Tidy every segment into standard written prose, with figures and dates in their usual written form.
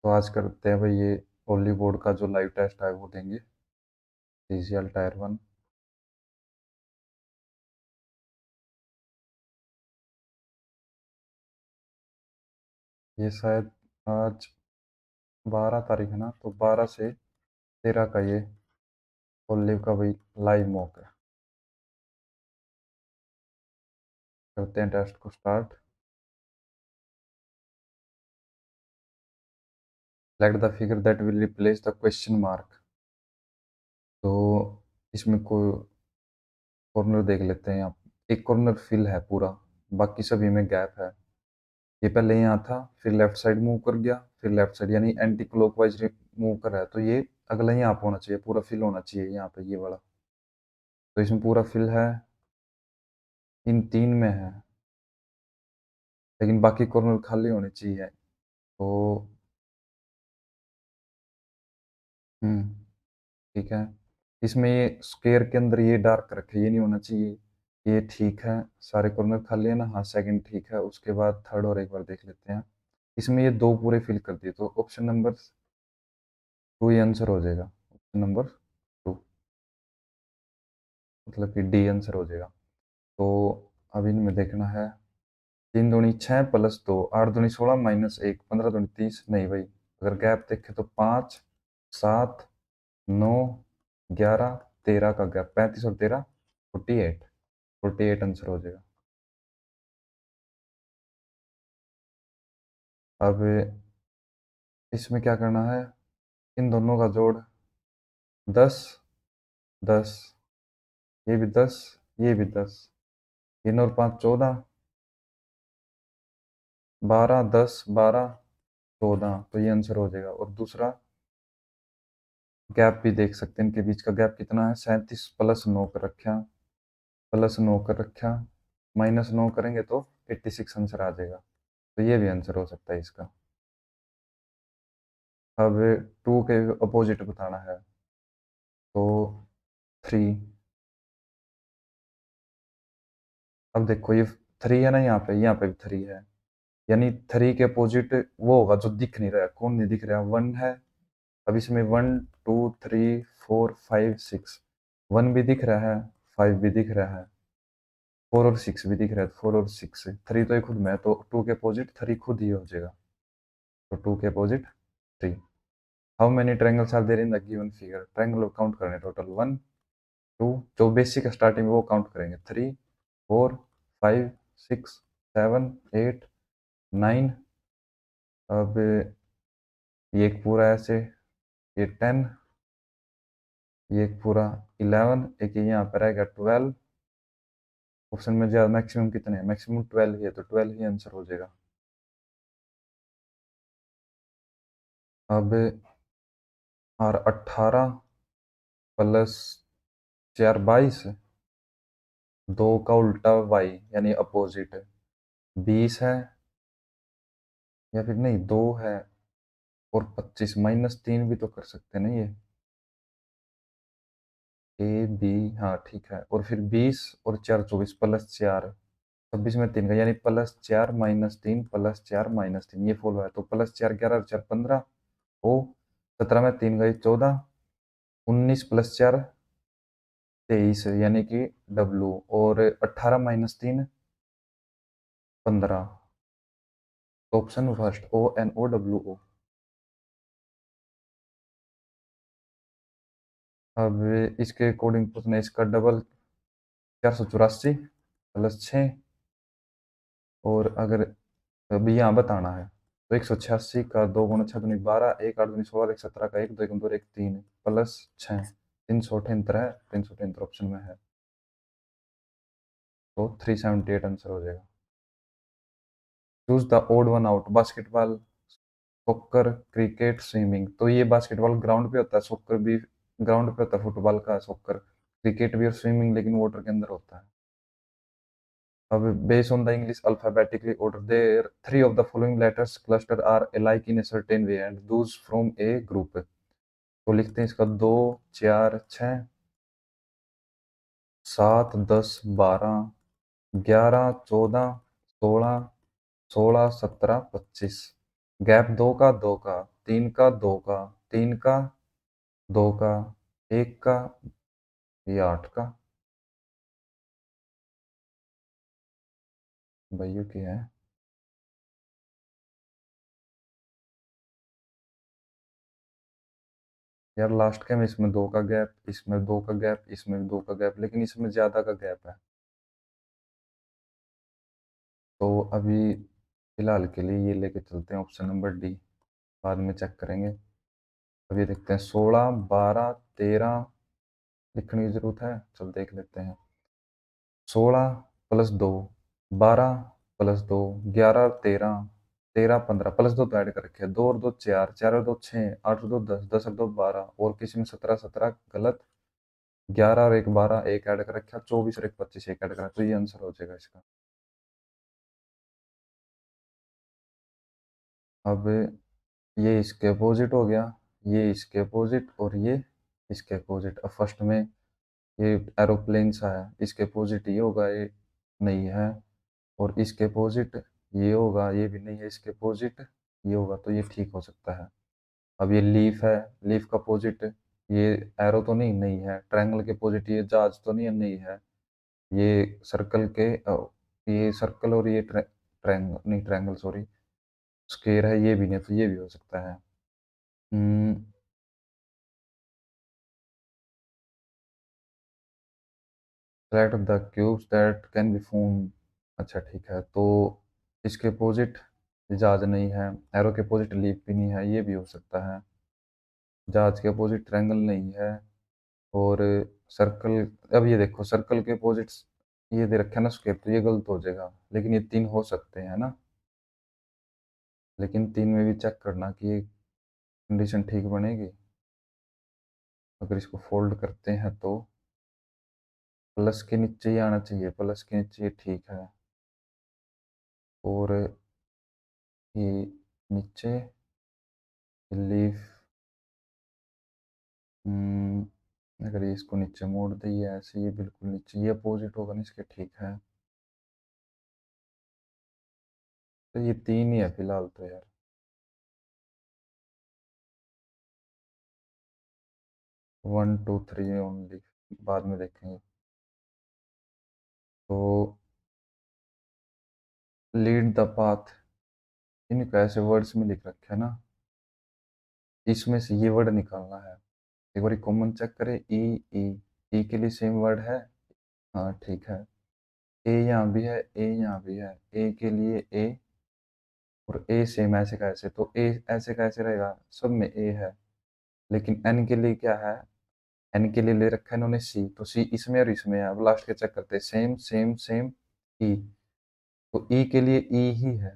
तो आज करते हैं भाई ये ओनली बोर्ड का जो लाइव टेस्ट है वो देंगे। CGL tyre 1। ये शायद आज 12 तारीख है ना, तो 12 से 13 का ये ओनली का भाई लाइव मॉक है। करते हैं टेस्ट को start. Let the figure that will replace the question mark. तो इसमें कोई कॉर्नर देख लेते हैं। यहाँ एक कॉर्नर फिल है पूरा, बाकी सभी में गैप है। ये पहले यहाँ था, फिर लेफ्ट साइड मूव कर गया, फिर लेफ्ट साइड यानी एंटी क्लॉकवाइज मूव कर रहा है, तो ये अगला यहाँ पे होना चाहिए, पूरा फिल होना चाहिए यहाँ पे ये वाला। तो इसमें पूरा फिल है, इन तीन में है, लेकिन बाकी कॉर्नर खाली होने चाहिए। तो हम्म ठीक है। इसमें ये स्क्वायर के अंदर ये डार्क रखे, ये नहीं होना चाहिए। ये ठीक है, सारे कॉर्नर खाली है ना। हाँ, सेकंड ठीक है। उसके बाद थर्ड और एक बार देख लेते हैं। इसमें ये दो पूरे फिल कर दिए, तो ऑप्शन नंबर 2 ही आंसर हो जाएगा। ऑप्शन नंबर 2, मतलब कि डी आंसर हो जाएगा। तो अब इनमें देखना है। 3 दूनी 6 प्लस 2, 8 दूनी 16 माइनस 1, 15 दूनी 30। नहीं भाई, अगर गैप देखे तो 5, 7, 9, 11, 13 का गैप, 35 और 13 48। 48 आंसर हो जाएगा। अब इसमें क्या करना है, इन दोनों का जोड़ 10, 10, ये भी 10, ये भी 10, 3 और 5 14, 12, 10, 12, 14, तो ये आंसर हो जाएगा। और दूसरा गैप भी देख सकते हैं, इनके बीच का गैप कितना है, 37 प्लस 9 कर रखा, प्लस 9 कर रखा, माइनस 9 करेंगे तो 86 आंसर आ जाएगा। तो ये भी आंसर हो सकता है इसका। अब 2 के अपोजिट बताना है, तो 3। अब देखो ये 3 है ना, यहाँ पे भी 3 है, यानी 3 के अपोजिट वो होगा जो दिख नहीं रहा है। कौन नहीं दिख रहा, 1 है। अब इसमें 1, 2, 3, 4, 5, 6, 1 भी दिख रहा है, 5 भी दिख रहा है, 4 और 6 भी दिख रहा है। 4 और 6 से 3 तो ये खुद में है, तो 2 के अपोजिट 3 खुद ही हो जाएगा। तो 2 के opposite 3। How many triangles are there in the given figure. Triangle count करने टोटल 1, 2, जो बेसिक स्टार्टिंग में वो काउंट करेंगे, 3, 4, 5, 6, 7, 8, 9। अब ये एक पूरा ऐसे, ये 10, ये एक पूरा 11, एक ये यहाँ पर रहेगा 12। ऑप्शन में ज्यादा मैक्सिमम कितने हैं, मैक्सिमम 12 ही है, तो 12 ही आंसर हो जाएगा। अब और 18 प्लस 4 22, 2 का उल्टा y यानी अपोजिट 20 है, या फिर नहीं 2 है, और 25 -3 भी तो कर सकते हैं ना ये, ए बी। हाँ ठीक है। और फिर 20 और 4 24 प्लस 4 26 में 3 का, यानी +4 - 3 +4 - 3, ये फॉलो है। तो +4 11 और 4 15, ओ 17 में 3 गई 14, 19 + 4 23, यानी कि W। और 18 - 3 15। Option first ONOWO। अब इसके अकॉर्डिंग पूछना है, इसका डबल 484 प्लस 6। और अगर अभी यहाँ बताना है, तो 186 का 2 × 6 = 12, 1 8 दूनी 16, 1 17 का 1 2 1 2 1 3 प्लस 6, 378 है, 378 ऑप्शन में है, तो 378 आंसर हो जाएगा। Choose the odd one out. Basketball, soccer, cricket, swimming. तो ये बास्केटबॉल ग्राउंड पे होता है, सॉकर भी ग्राउंड पे होता है, फुटबॉल का सॉकर, क्रिकेट भी और स्विमिंग लेकिन वाटर के अंदर होता है। अब based on the English alphabetically order, there three of the following letters cluster are alike in a certain way and those from a group। तो लिखते हैं इसका 2, 4, 6, 7, 10, 12, 11, 14, 16, 16, 17, 25। गैप दो का, तीन का, दो का, तीन का, दो का, एक का, ये आठ का। भाइयों की है। यार लास्ट के में इसमें दो का गैप, इसमें दो का गैप, इसमें भी दो का गैप, लेकिन इसमें ज्यादा का गैप है। तो अभी फिलहाल के लिए ये लेके चलते हैं ऑप्शन नंबर डी, बाद में चेक करेंगे। अभी देखते हैं 16, 12, 13 लिखने की जरूरत है, चल देख लेते हैं। 16 + 2, 12 + 2, 11, 13, 13, 15 +2 तो ऐड कर रखे हैं, 2 और 2 4, 4 और 2 6, 8 और 2 10, 10 और 2 12, और किसी में 17, 17 गलत, 11 और 1 12, एक ऐड कर रखा, 24 और 1 25, एक ऐड करा, तो ये आंसर हो जाएगा इसका। अब ये इसके अपोजिट हो गया, ये इसके अपोजिट, और ये इसके अपोजिट। अब फर्स्ट में ये एरोप्लेन सा है, इसके अपोजिट ये होगा, ये नहीं है। और इसके अपोजिट ये होगा, ये भी नहीं है, इसके अपोजिट ये होगा, तो ये ठीक हो सकता है। अब ये लीफ है, लीफ का अपोजिट ये एरो तो नहीं, नहीं है। ट्रायंगल के अपोजिट ये जहाज तो नहीं है, नहीं है। ये सर्कल के ये सर्कल, और ये ट्रायंगल नहीं, ट्रायंगल सॉरी, स्क्वायर है, ये भी नहीं, तो ये भी हो सकता है। Hmm, select the cubes that can be found. अच्छा ठीक है, तो इसके अपोजिट जहाज नहीं है, एरो के अपोजिट लीफ भी नहीं है, ये भी हो सकता है। जहाज के अपोजिट ट्रायंगल नहीं है, और सर्कल, अब ये देखो सर्कल के अपोजिट्स ये दे रखे हैं ना स्क्वायर, तो ये गलत हो जाएगा, लेकिन ये तीन हो सकते हैं ना। लेकिन तीन में भी चेक करना कि ये कंडीशन ठीक बनेगी। अगर इसको फोल्ड करते हैं तो प्लस के नीचे ही आना चाहिए, प्लस के नीचे ये ठीक है। और ये नीचे लीफ, अगर ये इसको नीचे मोड़ दिए ऐसे, ये बिल्कुल नीचे, ये अपोजिट होगा ना इसके, ठीक है। तो ये तीन ही है फिलहाल तो यार। 1 2 3 ओनली, बाद में देखेंगे। तो लीड द पाथ, इनको ऐसे वर्ड्स में लिख रखे है ना, इसमें से ये वर्ड निकालना है। एक बार कॉमन चेक करें, ई, ई, ई के लिए सेम वर्ड है। हाँ ठीक है। ए यहाँ भी है, ए यहाँ भी है, ए के लिए ए, और ए सेम ऐसे का ऐसे, तो ए ऐसे का ऐसे रहेगा, सब में ए है। लेकिन एन के लिए क्या है, एन के लिए ले रखा है इन्होंने सी, तो सी इसमें और इसमें है। अब लास्ट के चेक करते हैं, सेम सेम सेम, ई, तो ई के लिए ई ही है,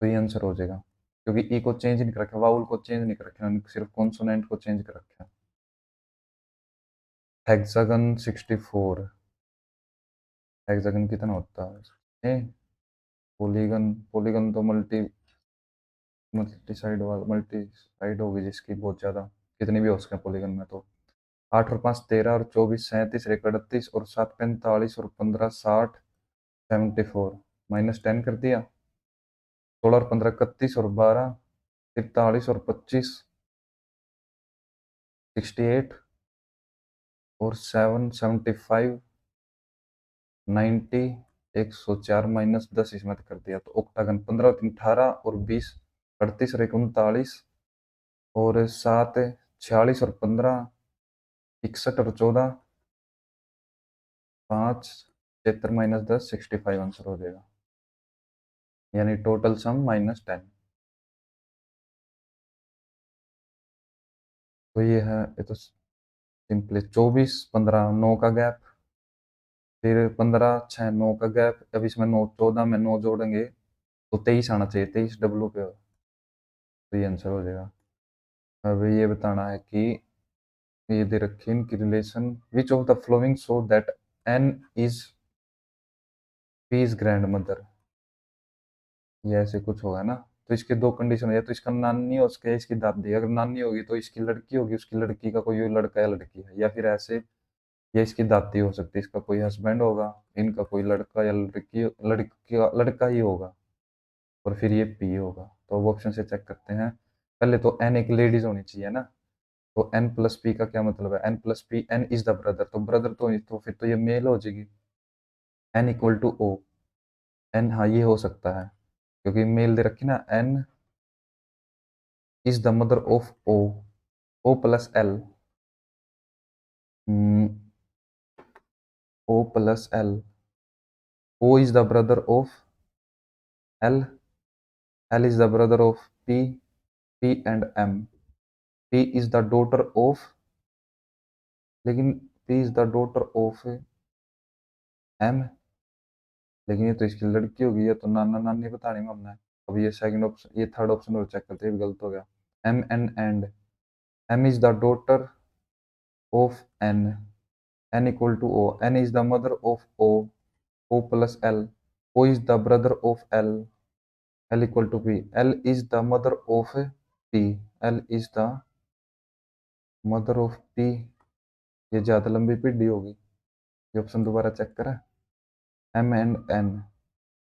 तो ये आंसर हो जाएगा। क्योंकि ई को चेंज नहीं कर रखा, वाउल को चेंज नहीं कर रखा, उन्होंने सिर्फ कॉन्सोनेंट को चेंज कर रखा है। हेक्सागन 64, हेक्सागन कितना होता है? पॉलीगन, पॉलीगन तो मल्टी, मल्टी साइड वाला, मल्टी साइड होगी जिसकी बहुत ज्यादा, कितनी भी हो सके पॉलीगन में तो। 8 और 5 13, और 24 37, एक 38, और 7 45, और 15 60, 74, -10 कर दिया। 16 और 15 31, और 12 43 और 25 68, और 7 75 90, 104, -10 इसमें कर दिया, तो ऑक्टागन 15 और 3 18, और 20 38, और 1 39, और 7 46, और 15 61, और 14 5 76, -10 65 आंसर हो जाएगा, यानी टोटल सम -10। तो ये है, ये तो सिंपली 24 15 9 का गैप, फिर 15 6 9 का गैप, अब इसमें 9 14 में 9 जोड़ेंगे तो 23 आना चाहिए, 23 डब्लू पे हो, तो ये आंसर हो जाएगा। अब ये बताना है कि ये दे रखी है इनकी relation, which of the following show that N is P's grandmother, ये ऐसे कुछ होगा ना। तो इसके दो कंडीशन है, या तो इसका नानी हो सके, इसकी दादी, अगर नानी होगी तो इसकी लड़की होगी, उसकी लड़की का कोई लड़का या लड़की है, या फिर ऐसे, या इसकी दादी हो सकती है, इसका कोई हस्बैंड होगा, इनका कोई लड़का या लड़की, लड़की लड़का ही होगा, और फिर ये पी होगा। तो अब ऑप्शन से चेक करते हैं। पहले तो एन एक लेडीज होनी चाहिए ना, तो एन प्लस पी का क्या मतलब है, N plus P, N is the brother, तो ब्रदर तो फिर तो ये मेल हो जाएगी, N equal to O. N, हाँ ये हो सकता है क्योंकि मेल दे रखी ना, N is the mother of O, O plus L, O plus L, O is the brother of L, L is the brother of P, P and M, P is the daughter of, लेकिन P is the daughter of M, लेकिन ये तो इसकी लड़की होगी, ये तो नाना नानी बताने में हमने। अब ये सेकंड ऑप्शन, ये थर्ड ऑप्शन और चेक करते हैं, ये भी गलत हो गया। M and M is the daughter of N, N equal to O, N is the mother of O, O plus L, O is the brother of L, L equal to P, L is the mother of P, L is the mother of P, ये ज्यादा लंबी पीढ़ी होगी। ये option दोबारा check करा, M and N,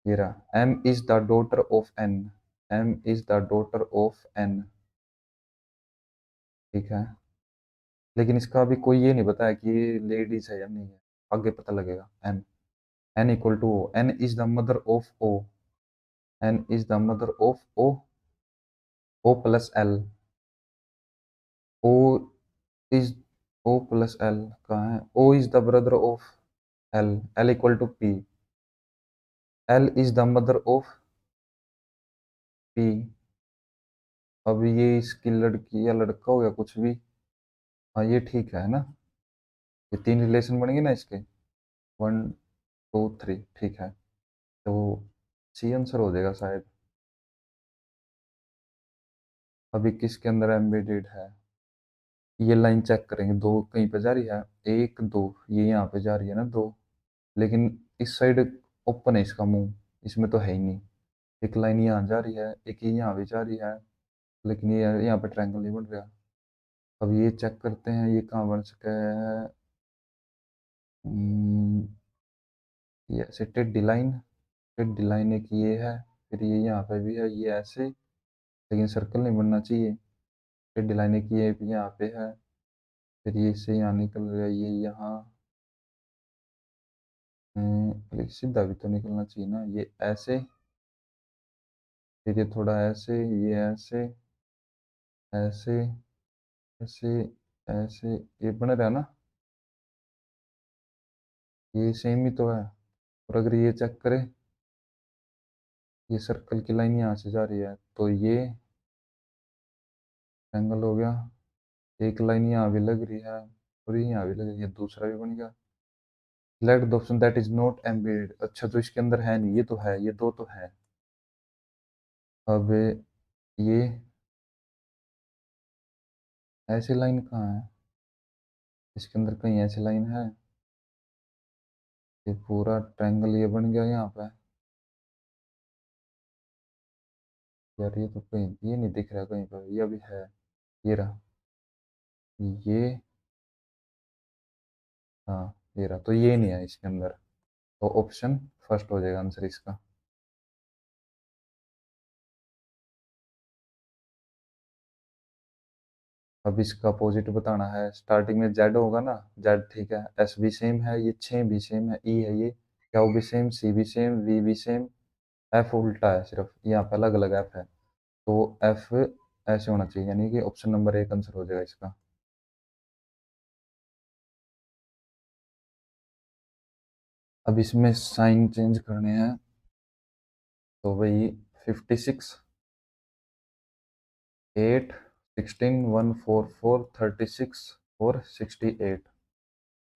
ये रहा, M is the daughter of N, M is the daughter of N, ठीक है। लेकिन इसका अभी कोई ये नहीं बताया कि ये लेडीज है या नहीं है, आगे पता लगेगा। N, N equal to O, N is the mother of O, N is the mother of O, O plus L, O is, O plus L कहाँ है, O is the brother of L, L equal to P, L is the mother of P. अब ये इसकी लड़की या लड़का हो गया कुछ भी, हाँ ये ठीक है ना, ये तीन रिलेशन बनेंगे ना इसके, वन टू थ्री, ठीक है। तो सी आंसर हो जाएगा शायद। अभी किसके अंदर एम्बेडेड है, ये लाइन चेक करेंगे, दो कहीं पे जा रही है, एक दो, ये यहाँ पे जा रही है ना दो, लेकिन इस साइड ओपन है इसका मुंह, इसमें तो है ही नहीं। एक लाइन यहाँ जा रही है, एक ये यहाँ भी जा रही है, लेकिन ये यहाँ पे ट्रायंगल नहीं बन रहा। अब ये चेक करते हैं ये कहाँ बन सका है, हम्म, ये ऐसे टेढ़ी लाइन, टेढ़ी लाइन एक ये है, फिर ये यहाँ पे भी है, ये ऐसे, लेकिन सर्कल नहीं बनना चाहिए। टेढ़ी लाइन एक ये भी यहाँ पे है, फिर ये इससे यहाँ निकल रहा है, ये यहाँ, लेकिन सीधा भी तो निकलना चाहिए ना, ये ऐसे, फिर ये थोड़ा ऐसे, ये ऐसे, ऐसे, ऐसे, ऐसे, ये बन रहा है ना, ये सेम ही तो है। और अगर ये चेक करें, ये सर्कल की लाइन यहाँ से जा रही है, तो ये एंगल हो गया, एक लाइन यहाँ भी लग रही है, और ये यहाँ भी लग रही है, दूसरा भी बन गया। Select the option that is not embedded, अच्छा तो इसके अंदर है नहीं, ये तो है, ये दो तो है। अब ये ऐसी लाइन कहाँ है, इसके अंदर कहीं ऐसी लाइन है, ये पूरा ट्रायंगल ये बन गया यहाँ पे। यार ये तो कहीं ये नहीं दिख रहा कहीं पर, ये अभी है, ये रहा, ये, हाँ ये रहा, तो ये नहीं है इसके अंदर, तो ऑप्शन फर्स्ट हो जाएगा आंसर इसका। अब इसका अपोजिट बताना है, स्टार्टिंग में जेड होगा ना, जेड ठीक है, एस भी सेम है, ये छः भी सेम है, ई है ये, क्या भी सेम, सी भी सेम, वी भी सेम, एफ उल्टा है, सिर्फ यहाँ पे अलग अलग एफ है, तो एफ ऐसे होना चाहिए, यानी कि ऑप्शन नंबर एक आंसर हो जाएगा इसका। अब इसमें साइन चेंज करने हैं, तो भाई 56, 8, 16, 144, 36 और 68,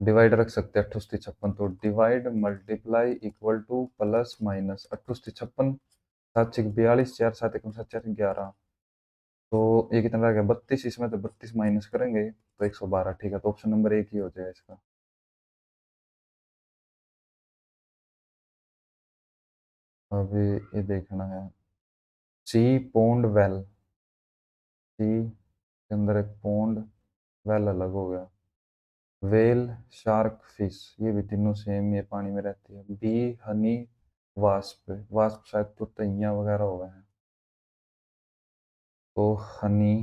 डिवाइड रख सकते हैं, अट्ठुस्ती छप्पन, तो divide multiply equal to plus minus, अट्ठुस्ती छप्पन, सात छः 42, चार सात एक सात चार 11, तो ये कितना रह गया 32, इसमें तो 32 माइनस करेंगे तो 112, ठीक है, तो ऑप्शन नंबर एक ही हो जाएगा इसका। अब ये देखना है, सी पोन्ड वेल, सी के अंदर एक पोन्ड, वेल अलग हो गया, वेल, शार्क, फिश, ये भी तीनों सेम, ये पानी में रहती है। बी हनी, वास्प, वास्प शायद तो तैयां वगैरह हो गए हैं। तो हनी,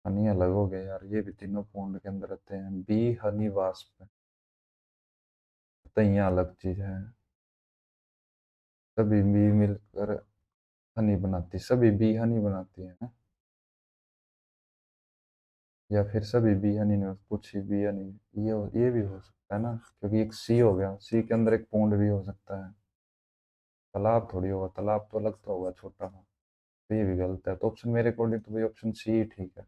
हनी अलग हो गया यार, ये भी तीनों पौंड के अंदर रहते हैं। बी हनी वास्प, तो यहाँ अलग चीज है। सभी बी मिलकर हनी बनाती, सभी बी हनी बनाती है, या फिर सभी बी हनी ने कुछ ही बी हनी। ये भी हो सकता है ना, क्योंकि एक सी हो गया, सी के अंदर एक पौंड भी हो सकता है। तालाब थोड़ी होगा, तालाब तो अलग तो होगा छोटा सा। तो ये भी गलत है, तो ऑप्शन मेरे अकॉर्डिंग तो भाई ऑप्शन सी ही ठीक है।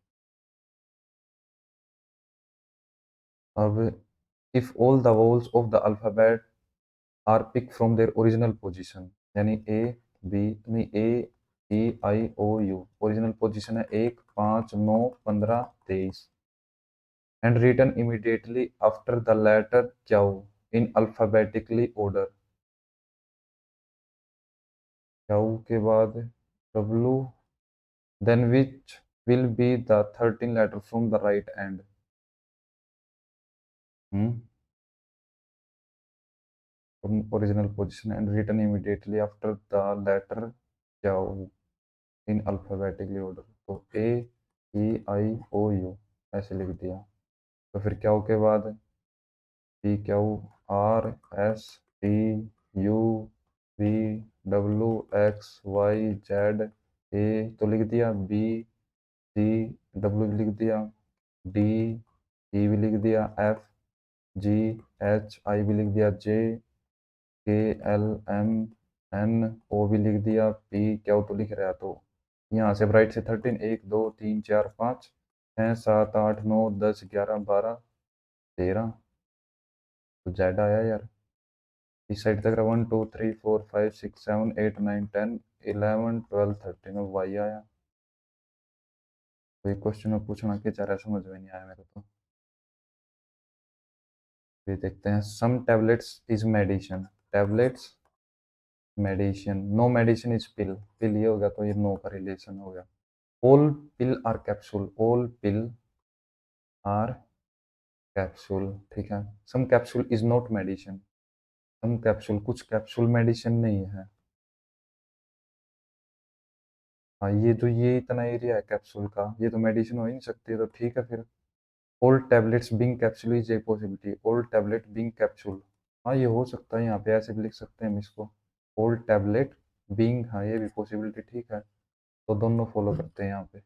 अब if all the vowels of the alphabet are pick from their original position, यानी ए बी नहीं, A E I O U original position है 1 5 9 15 23, and written immediately after the letter Q in alphabetically order. Q के बाद W, then which will be the 13 letter from the right end. Original position and written immediately after the letter Q in alphabetically order, तो ए E I O you ऐसे लिख दिया। तो फिर Q के बाद P Q R S T U V W X Y Z, A तो लिख दिया, बी सी डब्ल्यू भी लिख दिया, डी ई भी लिख दिया, एफ जी एच आई भी लिख दिया, जे के एल एम एन ओ भी लिख दिया, पी क्यू तो लिख रहा है। तो यहाँ से राइट से 13, 1 2 3 4 5 6 7 8 9 10 11 12 13, तो जेड आया यार। इस साइड तक 1 2 3 4 5 6 7 8 9 10 11 12 13, अब वाई आया। तो ये क्वेश्चन में पूछना क्या चाह रहा है समझ में नहीं आया मेरे को। ये देखते हैं, some tablets is medicine, tablets medicine, no medicine is pill, pill ये हो गया, तो ये नो का रिलेशन हो गया। All pill are capsule, all pill are capsule, ठीक है। Some capsule is not medicine, some capsule, कुछ कैप्सूल मेडिसिन नहीं है। हाँ, ये इतना एरिया है कैप्सूल का, ये तो मेडिसिन हो ही नहीं सकती, तो ठीक है फिर। All tablets being capsule is a possibility, all tablet being capsule, हाँ ये हो सकता है, यहाँ पे ऐसे भी लिख सकते हैं हम इसको। ऑल टैबलेट बिंग, हाँ ये भी पॉसिबिलिटी ठीक है, तो दोनों फॉलो करते हैं यहाँ पे।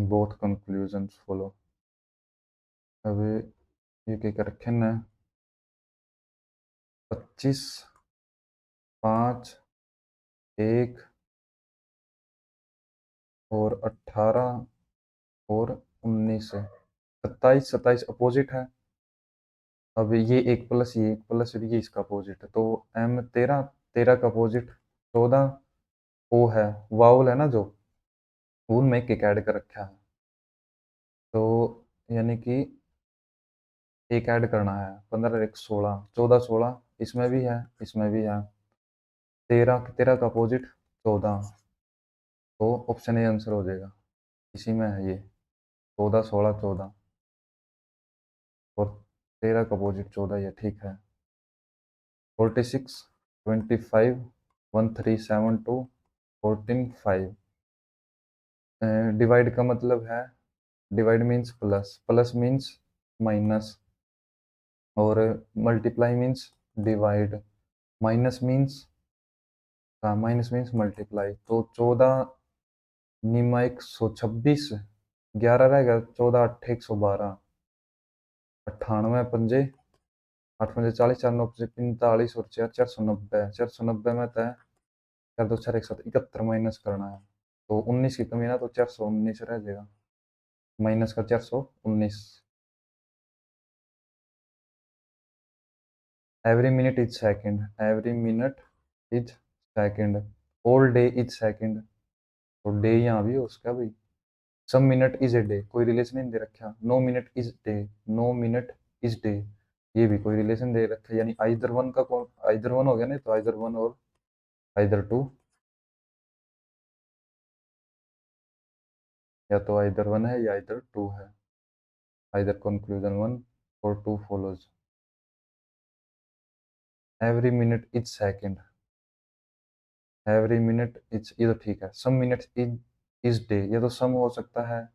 Both conclusion follow. अब ये क्या कर रखे ना, 25 5 1 और 18 और 19 है, 27 अपोजिट है। अब ये एक प्लस, ये एक प्लस, ये इसका अपोजिट है, तो एम 13, 13 का अपोजिट 14, ओ है, वाउल है ना जो, वूल में एक ऐड कर रखा है, तो यानी कि एक ऐड करना है, 15 1 16, 14 16, इसमें भी है इसमें भी है, 13, 13 का अपोजिट 14, तो ऑप्शन ए आंसर हो जाएगा, इसी में है ये, 14 16 14, और 13 का अपोजिट 14, ये ठीक है। 46 25 13 7 2 14 5, डिवाइड का मतलब है, divide means plus, plus means minus, और multiply means divide, minus means, हाँ माइनस मीन्स मल्टीप्लाई, तो 14 निमा 126, 11 रहेगा, 14 8 112, 98 पंजे 8 पंजे 40, 4 9 45 और 4 490, 490 में तय, 4 2 4 1 7 71 माइनस करना है, तो 19 की कमी है ना, तो 419 रह जाएगा, माइनस का 419। Every minute is second, every minute is second, all day is second, तो डे यहाँ भी हो उसका भी। Some minute is a day, कोई रिलेशन नहीं दे रखा, no minute is day, no minute is day, ये भी कोई रिलेशन दे रखा है, यानी आइदर वन का कौन, आइदर वन हो गया, नहीं तो आइदर वन और आइदर टू, या तो आइदर वन है या आइदर टू है, आइदर कंक्लूजन वन और two follows. Every minute is second, every minute is, ये तो ठीक है। सम मिनट्स इज डे, ये तो सम हो सकता है।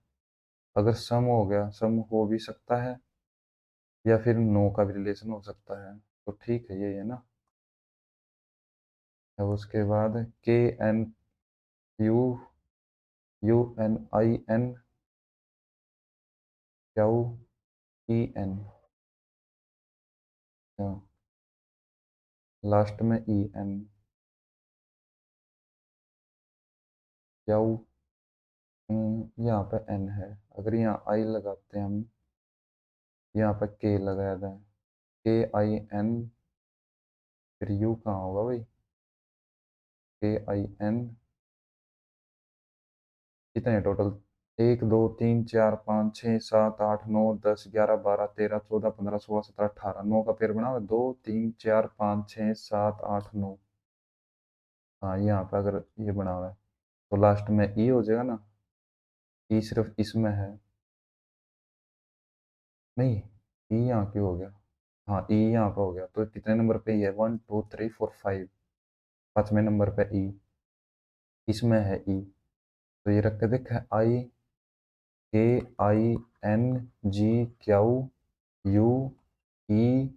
अगर सम हो गया, सम हो भी सकता है, या फिर नो का भी रिलेशन हो सकता है, तो ठीक है, ये है ना। अब उसके बाद K N U U N I N Q E N, last में ई एन, क्यू, यहाँ पे एन है। अगर यहाँ आई लगाते हैं हम, यहाँ पे के लगाया था, के आई एन, फिर यू कहाँ होगा भाई, के आई एन, कितने टोटल, 1 2 3 4 5 6 7 8 9 10 11 12 13 14 15 16 17 18, 9 का पेयर बना हुआ, 2 3 4 5 6 7 8 9। हाँ, यहाँ पे अगर ये बना हुआ है तो लास्ट में ई हो जाएगा ना। ई सिर्फ इसमें है, नहीं, ई यहाँ क्यों हो गया, हाँ ई यहाँ पे हो गया, तो कितने नंबर पे ई है, 1 2 3 4 5, 5वें नंबर पे ई, इसमें है ई। तो ये रख के देख, I, K I N G Q U E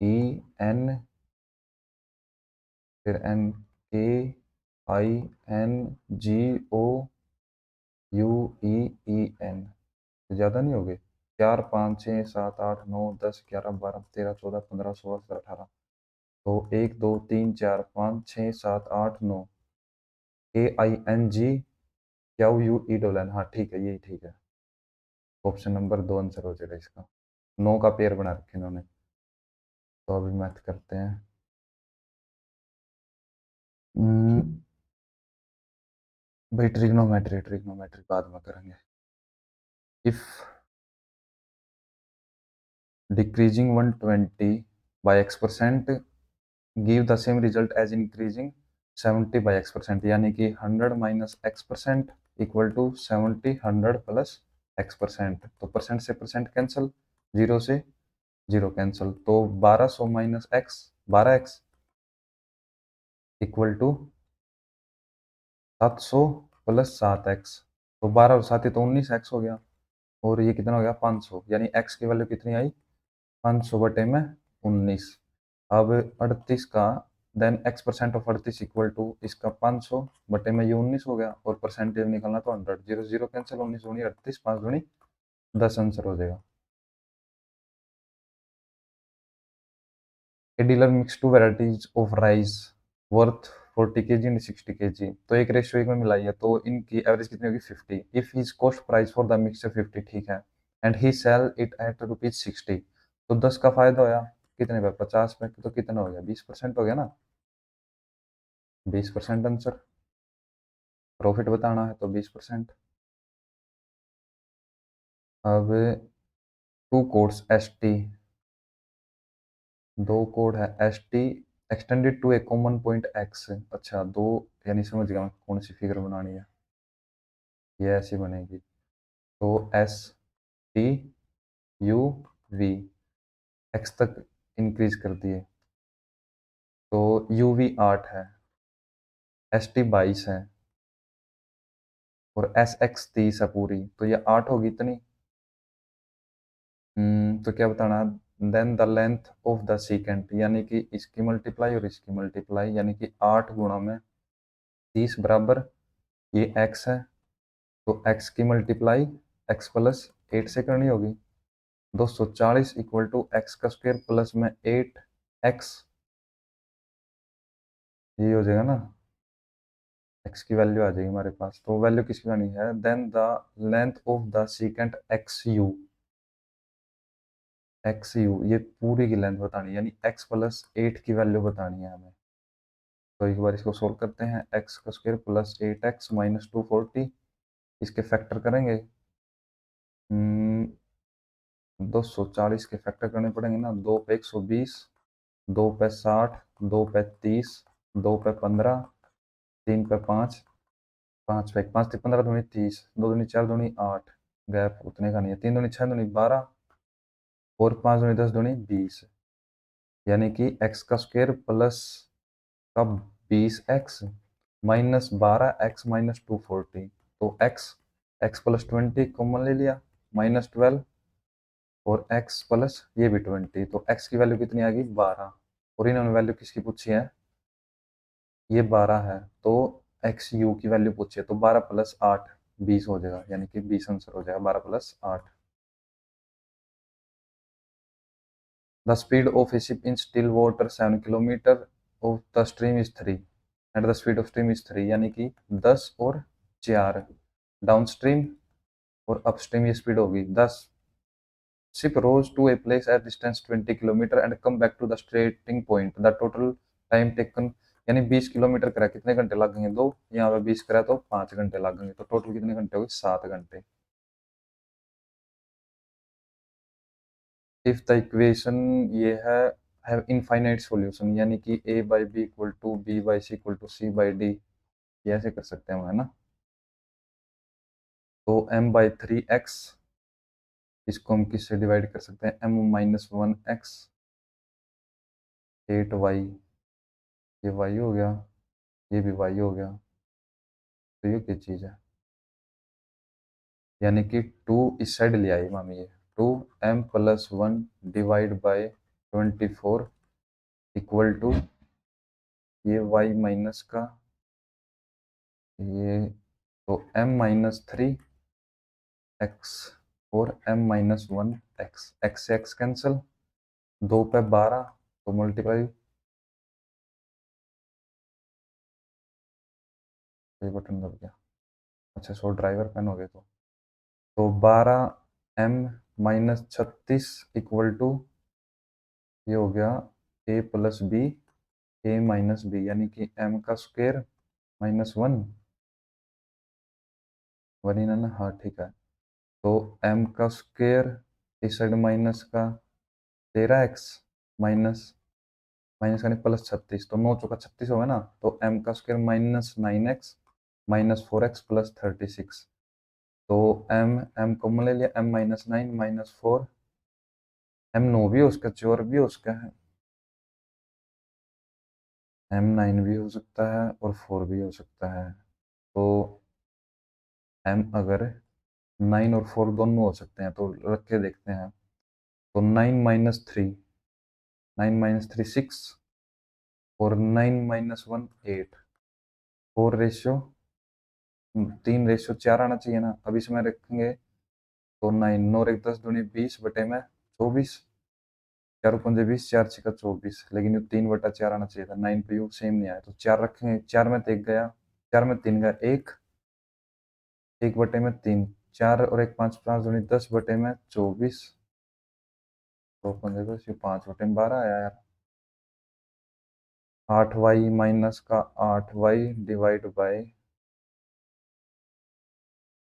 E N, फिर N, K I N G O U E E N. ज़्यादा नहीं हो गए, 4 5 6 7 8 9 10 11 12 13 14 15 16 17 18, तो 1 2 3 4 5 6 7 8 9, K I N G Q U E double N, हाँ ठीक है, यही ठीक है। ऑप्शन नंबर 2 आंसर हो जाएगा इसका। 9 का पेयर बना रखे इन्होंने। तो अभी मैथ करते हैं। भाई ट्रिग्नोमेट्री, ट्रिग्नोमेट्री बाद में करेंगे। If decreasing 120 by x% give the same result as increasing 70 by x%, यानी कि 100 minus x% equal to 70 100 plus x%। तो परसेंट से परसेंट कैंसिल, 0 से 0 कैंसिल, तो 1200 minus x, 12x equal to 700 plus 7x, तो 12 और 7 तो 19x हो गया, और ये कितना हो गया 500, यानी x की वैल्यू कितनी आई, 500 बटे में 19। अब 38 का then x% of 38 equal to इसका 500 बटे में ये 19 हो गया, और परसेंटेज निकलना तो 100, 0 0 कैंसिल, 19 दूनी 38, 5 दूनी 10 आंसर हो जाएगा। A dealer mix to varieties of rice worth 40 kg and 60 kg, तो एक रेशियो एक में मिलाई है, तो इनकी एवरेज कितनी होगी 50। If his cost price for the mixture 50, ठीक है, and he sell it at ₹60, तो 10 का फायदा होया कितने पे, 50 पे, तो कितना हो गया, 20% हो गया ना, 20% आंसर। प्रॉफिट बताना है तो 20%। अब टू कोड्स एस टी, दो कोड है S T extended to a common point X, अच्छा दो, यानी समझ गया मैं कौन सी फिगर बनानी है, ये ऐसी बनेगी, तो S T U V X तक इंक्रीज कर दिए, तो यू वी 8 है, एस टी 22 है, और एस एक्स 30 है पूरी, तो ये 8 होगी इतनी। तो क्या बताना, then the length of the secant, यानी कि इसकी मल्टीप्लाई और इसकी मल्टीप्लाई, यानी कि 8 गुणा में 30 बराबर, ये x है, तो x की मल्टीप्लाई x प्लस 8 से करनी होगी, 240 इक्वल टू एक्स का स्क्वायर प्लस में 8x, ये हो जाएगा ना, x की वैल्यू आ जाएगी हमारे पास, तो वैल्यू किसकी आनी है, then the length of the secant X U, ये पूरी की लेंथ बतानी है, यानी x प्लस 8 की वैल्यू बतानी है हमें। तो एक बार इसको सोल्व करते हैं, एक्स का स्क्वायर प्लस 8x माइनस 240, इसके फैक्टर करेंगे, 240 के फैक्टर करने पड़ेंगे ना, 2 पे 120, 2 पे 60, 2 पे 30, 2 पे 15, 3 पे 5, 5 पे 5 15 दूनी 30, 2 दूनी 4 दूनी 8, गैप उतने का नहीं है, 3 दूनी 6 दूनी 12, और 5 दूनी 10 दूनी 20, यानी कि एक्स का स्क्वायर प्लस का 20x माइनस 12x माइनस 240, तो x प्लस 20 कॉमन ले लिया, माइनस 12 और x प्लस ये भी 20, तो x की वैल्यू कितनी आ गई 12, और इन्होंने वैल्यू किसकी पूछी है, ये 12 है, तो एक्स यू की वैल्यू पूछी है, तो 12 प्लस 8 20 हो जाएगा, यानी कि 20 आंसर हो जाएगा 12 plus 8। The speed of a ship in still water 7 kilometre of the stream is 3 and the speed of stream is 3, यानी कि 10 और 4 डाउन स्ट्रीम और अपस्ट्रीम ये स्पीड होगी 10। Ship rows to a place at distance 20 kilometre and come back to the starting point, the total time taken, यानी 20 kilometre करा कितने घंटे लगेंगे, दो, यहाँ पे 20 करा तो 5 घंटे लगेंगे, तो टोटल कितने घंटे हो गए 7 घंटे। इफ द इक्वेशन ये है हैव इनफाइनाइट सॉल्यूशन, यानी कि a by B equal to B by C equal to C by D, ये ऐसे कर सकते हैं हम, है ना। तो m बाई 3x, इसको हम किससे डिवाइड कर सकते हैं, m माइनस 1x 8y, ये y हो गया, ये भी y हो गया, तो ये क्या चीज़ है, यानी कि 2 इस साइड ले आई मामी, ये 2m plus 1 divide by 24 equal to ये y माइनस का ये, तो m माइनस 3x और m माइनस 1x, x से x कैंसिल, 2 पे 12, तो मल्टीप्लाई, ये बटन दब गया, अच्छा सो ड्राइवर पेन हो गए, तो 12m माइनस 36 इक्वल टू ये हो गया a plus B, a minus B, यानी कि m का स्क्वायर माइनस 1 वन ही ना, हाँ ठीक है, तो m का स्क्वायर इस साइड माइनस का 13x माइनस माइनस का नहीं प्लस 36, तो 9 चौका 36 होगा ना, तो m का square minus 9x minus 4x plus 36, तो m कॉमन ले लिया, m माइनस 9 माइनस 4, m 9 भी हो उसका, 4 भी हो उसका है, m 9 भी हो सकता है और 4 भी हो सकता है, तो m अगर 9 और 4 दोनों हो सकते हैं, तो रख के देखते हैं, तो 9 माइनस 3 6 और 9 - 1 8, 4 रेशियो 3 रेशियो 4 आना चाहिए ना, अब इसमें रखेंगे, तो 9 9 एक 10 दूनी 20 बटे में 24, 4 पंजे 20, 4 6 24, लेकिन ये 3/4 आना चाहिए था, 9 पे यू सेम नहीं आया, तो 4 रखेंगे, 4 में तो 1 गया, 4 में 3 गया, 1 1 बटे में 3, 4 और 1 5 5 दूनी 10 बटे में 24, 2 पंजे 10, ये 5 बटे में 12 आया यार, 8y माइनस का 8y divide by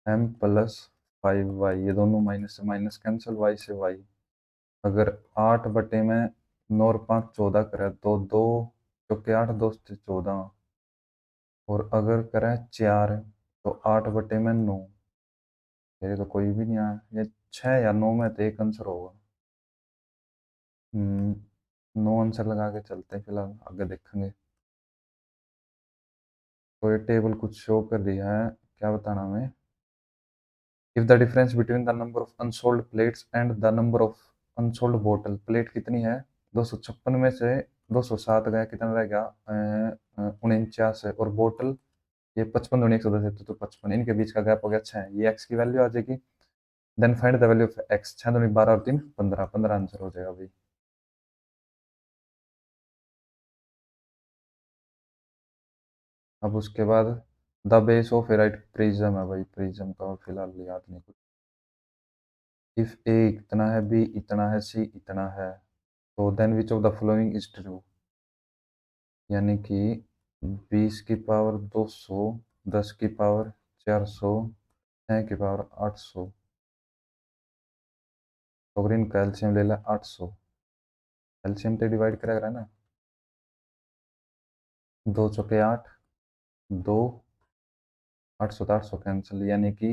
m plus 5y, ये दोनों माइनस से माइनस कैंसिल, y से y, अगर 8 बटे में 9 और 5 14 करें, तो 2 चौके 8 2 से 14, और अगर करें 4, तो 8 बटे में 9, ये तो कोई भी नहीं आया, ये 6 या 9 में तो एक आंसर होगा, 9 आंसर लगा के चलते हैं, फिलहाल आगे देखेंगे। तो ये टेबल कुछ शो कर दिया है, क्या बताना हमें, if the difference between the number of unsold plates and the number of unsold बोतल, प्लेट कितनी है 256 में से 207 गया, कितना रह गया 49 है, और बोतल ये 55 दूनी 110 है, तो 55, इनके बीच का गैप हो गया 6, ये x की वैल्यू आ जाएगी, then find the value of x, 6 दूनी 12 और 3 15, 15 आंसर हो जाएगा भाई। अब उसके बाद the base of ferrite prism है भाई, प्रिज्म का फिलहाल याद नहीं कुछ, इफ ए इतना है, बी इतना है, सी इतना है, तो then which of the following is true, यानी कि 20 की पावर 200, 10 की पावर 400, 6 की पावर 800, तो अगर इनका एलसीएम ले ला 800, एलसीएम तो डिवाइड करेगा ना, 2 चौके 8, 2 800 तो 800 कैंसिल, यानी कि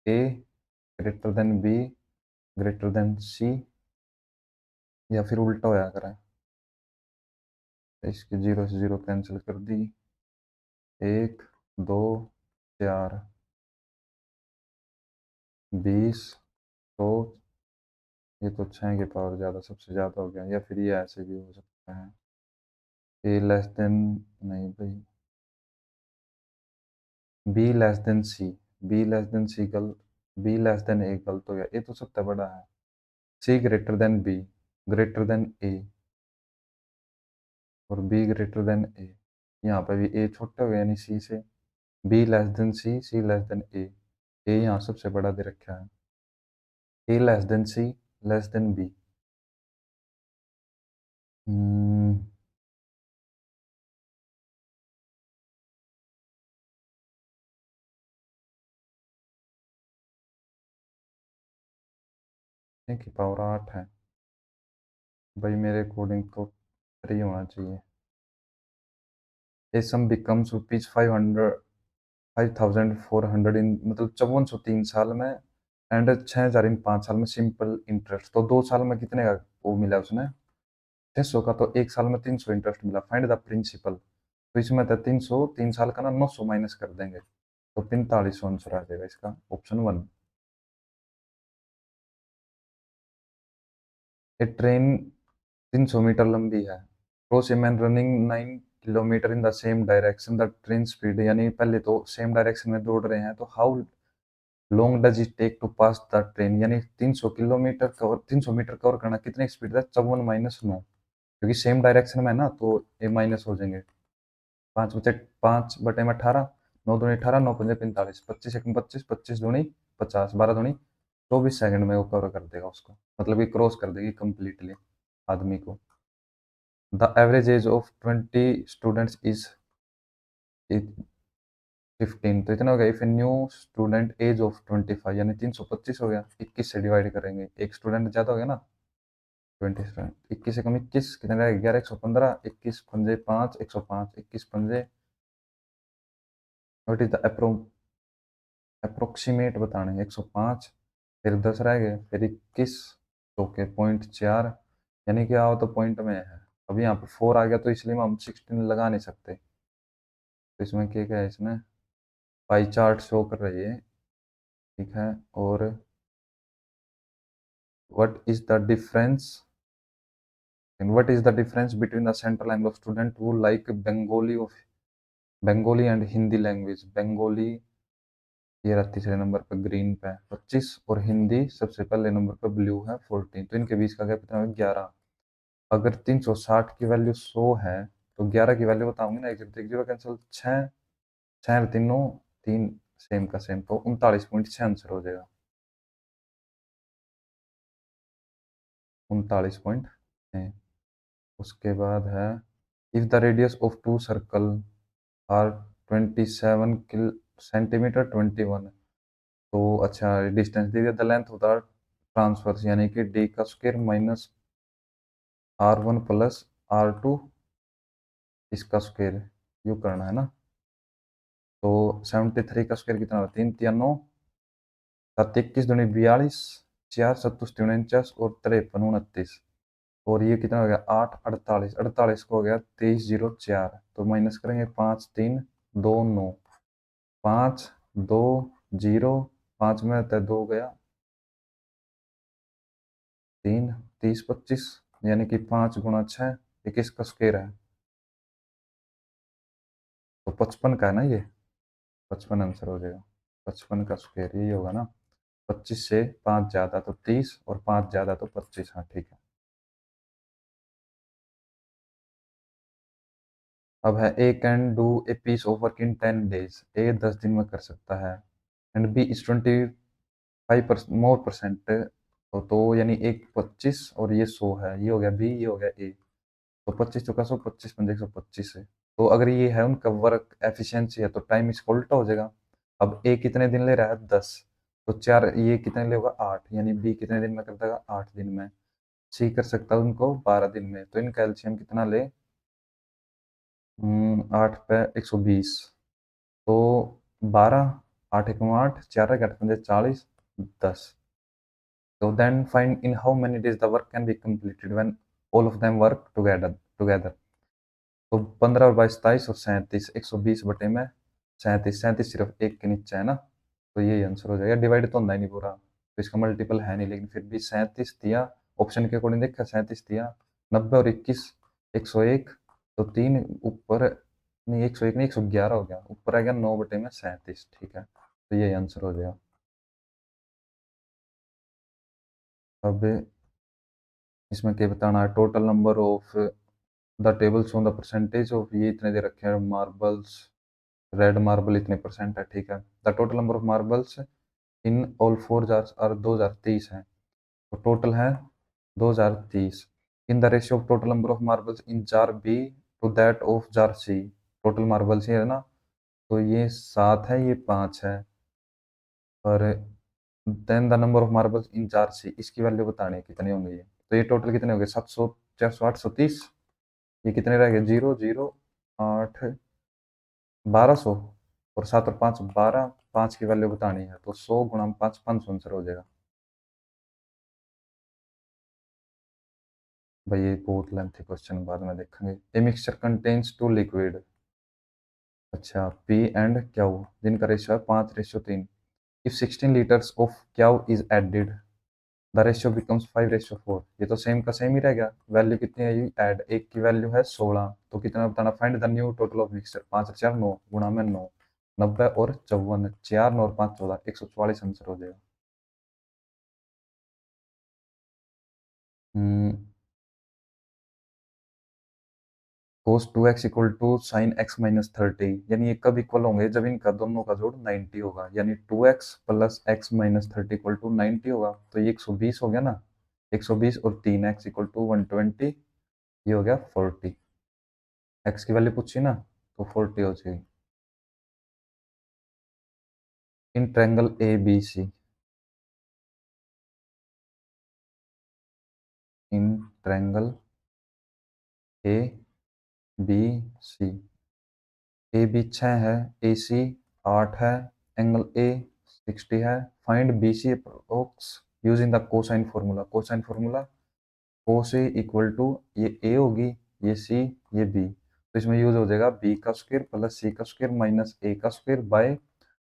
A greater than B greater than C, या फिर उल्टा होया करें, इसकी 0 से 0 कैंसिल कर दी, 1 2 4 20 तो ये तो 6 की पावर ज़्यादा सबसे ज़्यादा हो गया, या फिर ये ऐसे भी हो सकता है। ए लेस देन, नहीं भाई, B less than C, B less than C गल, बी लेस देन ए गलत हो गया, ए तो सबसे बड़ा है। C greater than B, greater than A, और बी ग्रेटर देन ए। यहाँ पे भी ए छोटा हो गया यानी सी से। B less than C, C less than A यहाँ सबसे बड़ा दे रखा है। A less than C, less than B. A की पावर 8 है भाई, मेरे अकॉर्डिंग तो 3 होना चाहिए। ए सम बिकम्स रुपीज 500, 5400 इन, मतलब 5403 साल में, एंड 6000 इन 5 साल में सिंपल इंटरेस्ट। तो 2 साल में कितने का वो मिला उसने, 600 का, तो 1 साल में 300 इंटरेस्ट मिला। Find the principal. तो इसमें था 300, 3 साल का ना 900 माइनस कर देंगे, तो 4500 आंसर आ जाएगा इसका, ऑप्शन 1। ए ट्रेन 300 मीटर लंबी है, cross a man running 9 kilometre in the same direction, the train speed, यानी पहले तो सेम डायरेक्शन में दौड़ रहे हैं, तो how long does it take to pass the train, यानी 300 किलोमीटर कवर, 300 मीटर कवर करना कितनी स्पीड है, 54 माइनस 9, क्योंकि सेम डायरेक्शन में है ना, तो ये माइनस हो जाएंगे। 5 बटे 18, 9 दूनी 18, 9 पंजे 45, 25 एक 25, 25 दूनी 50, 12 दूनी 24 सेकंड में वो कवर कर देगा उसको, मतलब कि क्रॉस कर देगी कंप्लीटली आदमी को। The average age of 20 students is 15, तो इतना हो गया। If a new student age of 25, यानी 325 हो गया, 21 से डिवाइड करेंगे, एक स्टूडेंट ज़्यादा हो गया ना, 20 स्टूडेंट, 21 से कम 21 कितने रहेगा, 11 115, 21 पंजे 5 105, 21 पंजे, वट इज द अप्रोक्सीमेट बताना है, 105, फिर 10 रह गए, फिर 21, तो के .4, यानी कि आओ तो पॉइंट में है। अब यहाँ पे 4 आ गया, तो इसलिए हम 16 लगा नहीं सकते। तो इसमें क्या क्या है, इसमें पाई चार्ट शो कर रही है, ठीक है। और what is the difference, and what is the difference between the central angle of student who like Bengali and Hindi language? Bengali ये रहा तीसरे नंबर पर, ग्रीन पे 25, और हिंदी सबसे पहले नंबर पर ब्लू है 14, तो इनके बीच का गैप कितना है, 11। अगर 360 की वैल्यू 100 है, तो 11 की वैल्यू बताऊंगी ना, एक जीरो कैंसिल, 6, 6 तीनों, 3 सेम का सेम, तो 39.6 आंसर हो जाएगा, 39.6। उसके बाद है, if the radius of two circle are 27 किल सेंटीमीटर 21, तो अच्छा डिस्टेंस दे दिया, the length of the transverse, यानी कि डी का square minus R1 plus R2 इसका स्क्वायर, यू करना है ना। तो 73 का स्क्वायर कितना होता है, 3 3 9, 7 21 दूनी 42, 4 7 49 और 53 29, और ये कितना हो गया 8 48, 48 को हो गया 2304, तो माइनस करेंगे 5 3 2 9, 5 2 0, 5 में रहता है 2 गया 3, 30 25, यानी कि 5 गुणा 6 21 का स्क्वायर है, तो 55 का है ना ये, 55 आंसर हो जाएगा, 55 का स्क्वायर यही होगा ना। 25 से 5 ज्यादा तो 30, और 5 ज्यादा तो 25, हाँ ठीक है। अब है, A can do a piece of work in 10 days, A 10 दिन में कर सकता है, and B is 25% more percent, तो यानी एक 25 और ये 100 है, ये हो गया बी, ये हो गया ए, तो 25 चौका 100, 25 पंजे 125 है। तो अगर ये है उनका वर्क एफिशिएंसी है, तो टाइम इसका उल्टा हो जाएगा। अब ए कितने दिन ले रहा है, 10, तो 4, ये कितने लेगा 8, यानी बी कितने दिन में कर देगा, 8 दिन में। सी कर सकता है उनको 12 दिन में, तो इनका एलसीएम कितना ले, 8 पे 120, तो 12, 8 एक 8, 4 8 पंजे 40, 10। So then find in how many days the work can be completed when all of them work together. तो 15 और 22 27 और 37 120 बटे में 37 37 सिर्फ एक के नीचे है ना, तो यही आंसर हो जाएगा। डिवाइड तो होता ही नहीं पूरा, तो इसका मल्टीपल है नहीं, लेकिन फिर भी 37 दिया, ऑप्शन के अकॉर्डिंग देखा 37 दिया। 90 और 21 101, तो तीन ऊपर, नहीं 101 नहीं 111 हो गया, ऊपर आ गया 9 बटे में 37, ठीक है, तो यही आंसर हो जाएगा। अब इसमें क्या बताना है, total number of the table show the percentage of, ये इतने दे रखे हैं मार्बल्स, रेड मार्बल इतने परसेंट है, ठीक है। The total number of marbles in all four jars are 2030 है, तो टोटल है 2030। In the ratio of total number of marbles in jar B to that of jar C, total marbles ये है ना, तो ये 7 है, ये 5 है, और then the number of marbles in jar C, इसकी वैल्यू बतानी है कितने होंगे ये, तो ये टोटल कितने हो गए 700 400 830, ये कितने रह गए 0 0 8 1200, और 7 और 5 12, 5 की वैल्यू बतानी है, तो 100 गुणा 5 500 आंसर हो जाएगा। भाई ये बहुत लेंथी क्वेश्चन, बाद में देखेंगे। A mixture contains two liquid, अच्छा पी एंड क्यू, जिनका रेशियो है 5:3। If 16 litres of Q is added, the ratio becomes 5:4, ये तो सेम का सेम ही रह गया, वैल्यू कितनी है ये ऐड, एक की वैल्यू है 16, तो कितना बताना, find the new total of mixture, 5 4 9 गुणा में 9, 90 और 54, 4 9 और 5 14, 144 आंसर हो जाएगा। cos 2x equal to sine x minus 30, यानी ये कब इक्वल होंगे, जब इनका दोनों का जोड़ 90 होगा, यानी 2x plus x minus 30 equal to 90 होगा, तो ये 120 हो गया ना, 120 और 3x इक्वल टू 120, ये हो गया 40, x की वैल्यू पूछी ना, तो 40 हो जाएगी। In triangle A B C, in triangle A B C, A B 6 है, ए सी 8 है, एंगल ए 60 है, find B C approx using the cosine formula, cosine formula cos A equal to, ये ए होगी, ये सी, ये बी, तो इसमें यूज हो जाएगा बी का स्क्वायर प्लस सी का स्क्वायर माइनस ए का स्क्वायर बाय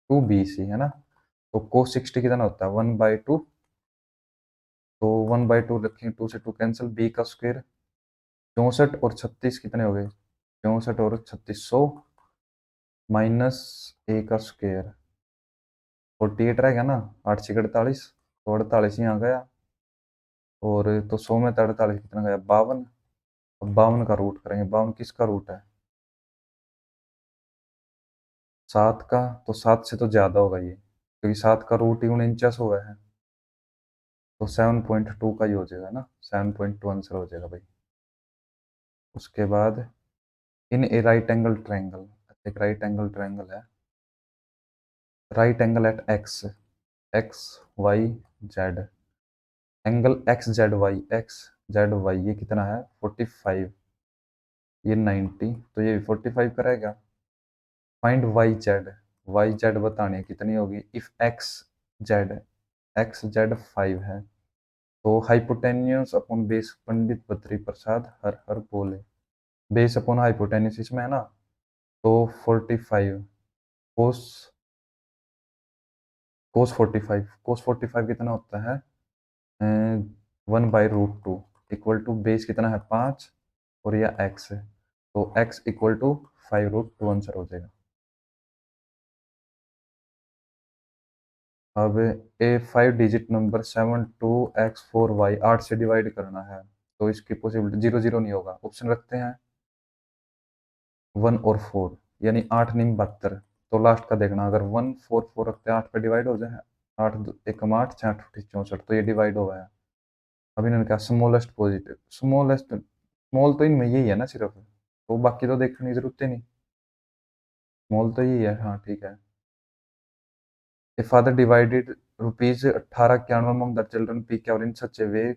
2bc, है ना, तो कोस 60 कितना होता है 1/2, तो 1/2 रखें, 2 से 2 कैंसिल, बी का स्क्वायर 64 और 36 कितने हो गए, 64 और 3600 माइनस ए का स्क्वायर 48 रह गया ना, 8 से 48, तो 48 यहाँ गया, और तो 100 में तो 48 कितना गया 52, अब 52 का रूट करेंगे, 52 किसका रूट है 7 का, तो 7 से तो ज्यादा होगा ये, क्योंकि 7 का रूट ही 49 हुआ है, तो 7.2 का ही हो जाएगा ना, 7.2 आंसर हो जाएगा भाई। उसके बाद in a right angle triangle, एक राइट एंगल ट्रायंगल है, right angle at X, X Y Z, angle X Z Y, X Z Y ये कितना है 45, ये 90, तो ये 45 का रहेगा। फाइंड वाई जेड बताने हैं, कितनी होगी, इफ जेड एक्स जेड 5 है, तो hypotenuse upon base, Pandit Badri Prasad हर हर बोले, बेस अपॉन हाइपोटेन्यूस इसमें है ना, तो 45 कोस, कोस 45 कितना होता है 1/√2 इक्वल टू बेस कितना है 5, और यह एक्स है, तो एक्स इक्वल टू 5√2 आंसर हो जाएगा। अब ए 5 डिजिट नंबर 72x4y 8 से डिवाइड करना है, तो इसकी पॉसिबिलिटी 0 0 नहीं होगा, ऑप्शन रखते हैं 1 और 4, यानी 8 निम 72, तो लास्ट का देखना, अगर 1 4 4 रखते हैं 8 पे डिवाइड हो जाए, 8 1 8 6 64, तो ये डिवाइड हुआ है। अब इन्होंने कहा स्मॉलेस्ट पॉजिटिव, स्मॉलेस्ट स्मॉल तो इनमें यही है ना सिर्फ, तो बाकी तो देखने की जरूरत ही नहीं, स्मॉल तो यही है, हाँ ठीक है। A father divided rupees 1891 among the children P क्या, और इन सच ए वे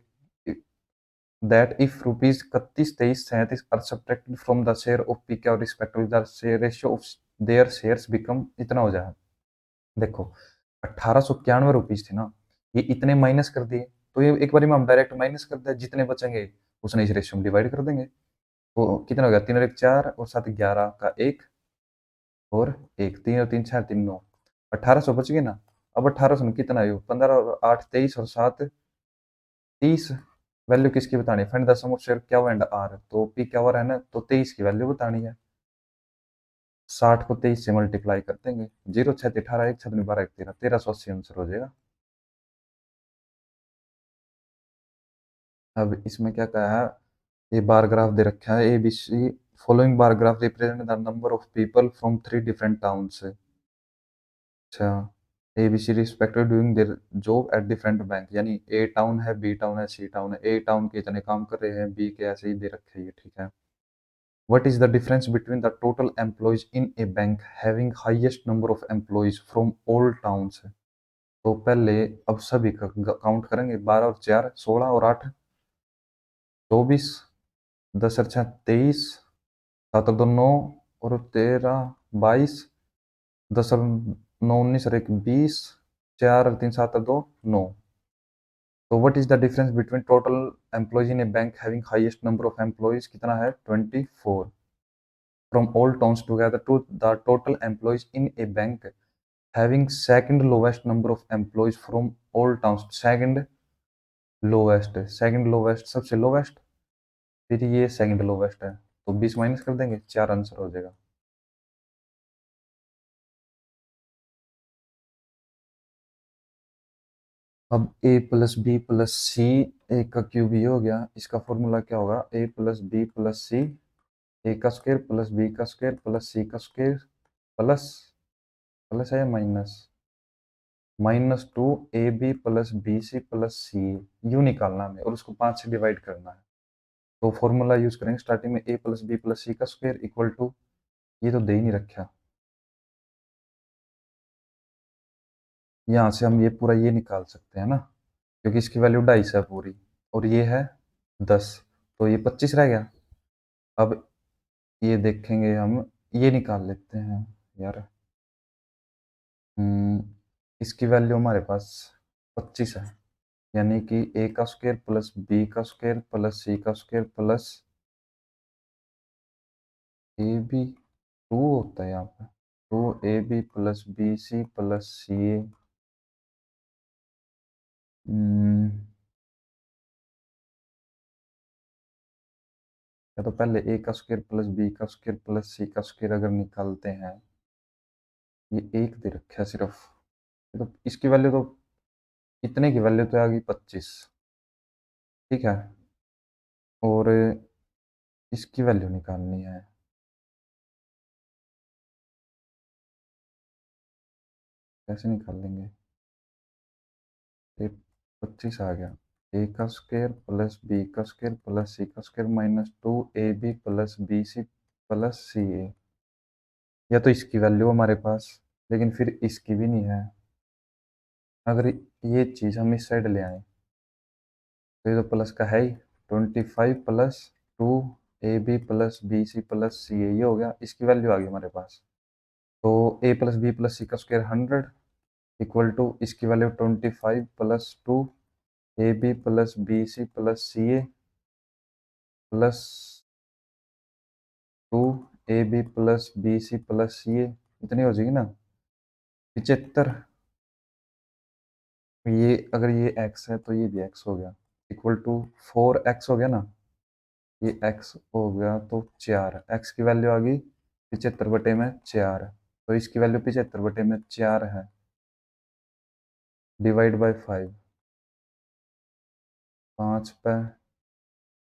that if rupees 31 23 37 are subtracted from the share of P क्या respectively the share ratio of their shares become इतना हो जाए। देखो 1891 रुपीज थे ना, ये इतने माइनस कर दिए, तो ये एक बार में हम डायरेक्ट माइनस कर दे, जितने बचेंगे उसने इस रेशियो में डिवाइड कर देंगे, वो कितना हो गया, 3 और 1 4 और 7 11 का 1 और 1, 3 और 3 4 3 9, 1800 बच गए ना। अब 1800 में कितना है, 15 और 8 23 और 7 30। वैल्यू किसकी बतानी है, find the sum of share Q and R, तो पी क्यू आर है ना, तो 23 की वैल्यू बतानी है। 60 को 23 से मल्टीप्लाई कर देंगे, 0 6 18 1 7 12 1 13, 1380 आंसर हो जाएगा। अब इसमें क्या कहा है, ये बार ग्राफ दे रखा है, A B C following bar graph represent the number of people from 3 different town से। अच्छा, A B C respective doing their job at different bank, यानी ए टाउन है, बी टाउन है, सी टाउन है। ए town के इतने काम कर रहे हैं, बी के ऐसे ही दे रखे हैं, ठीक है। What is the difference between the total employees in a bank having highest number of employees from all towns? तो पहले अब सभी का काउंट करेंगे, 12 और 4 16 और 8 24, 10 और 6 23, 7 और 2 9 और 13 22, 10 और 9 19 और 1 20, 4 और 3 7 और 2 9। तो what is the difference between total employees in A bank having highest number of employees, कितना है 24, from all towns together to the total employees in a bank having second lowest number of employees from all towns। Second lowest सबसे lowest, फिर ये second lowest है, तो 20 minus कर देंगे, 4 answer हो जाएगा। अब a plus B plus C, A का क्यूब ये हो गया, इसका फॉर्मूला क्या होगा, a plus B plus C, A का स्क्वायर प्लस बी का स्क्वायर प्लस सी का स्क्वायर प्लस, प्लस है या minus, -2 A B plus B C plus C, यू निकालना हमें और उसको 5 से डिवाइड करना है। तो फॉर्मूला यूज करेंगे स्टार्टिंग में, ए प्लस बी प्लस सी का स्क्वायर इक्वल टू, ये तो दे ही नहीं रखा, यहाँ से हम ये पूरा ये निकाल सकते हैं ना, क्योंकि इसकी वैल्यू 250 है पूरी, और ये है 10, तो ये 25 रह गया। अब ये देखेंगे हम, ये निकाल लेते हैं यार। हम्म, इसकी वैल्यू हमारे पास 25 है, यानी कि ए का स्क्वायर प्लस बी का स्क्वायर प्लस सी का स्क्वायर प्लस ए बी 2 होता है यहाँ पे, 2ab plus B C plus C A. या तो पहले ए का स्क्वायर प्लस बी का स्क्वायर प्लस सी का स्क्वायर अगर निकालते हैं, ये एक दे रखा है सिर्फ, ये तो इसकी वैल्यू तो, इतने की वैल्यू तो आ गई 25, ठीक है, और इसकी वैल्यू निकालनी है, कैसे निकाल लेंगे, ये 25 आ गया, ए का स्क्वायर प्लस बी का स्क्वायर प्लस सी का square -2ab plus B C plus C A. या तो इसकी वैल्यू हमारे पास, लेकिन फिर इसकी भी नहीं है, अगर ये चीज़ हम इस साइड ले आए तो ये तो प्लस का है ही, 25 plus 2ab plus B C plus C A, ये हो गया, इसकी वैल्यू आ गई हमारे पास। तो A plus B plus C का स्क्वायर 100 इक्वल टू इसकी value 25 plus 2ab plus B C plus C A plus 2ab plus B C plus C A, इतनी हो जाएगी ना, 75। ये अगर ये x है तो ये भी x हो गया, इक्वल टू 4x हो गया ना, ये x हो गया तो 4, x की वैल्यू आ गई 75/4, तो इसकी वैल्यू 75/4 है, डिवाइड बाय 5, 5 पे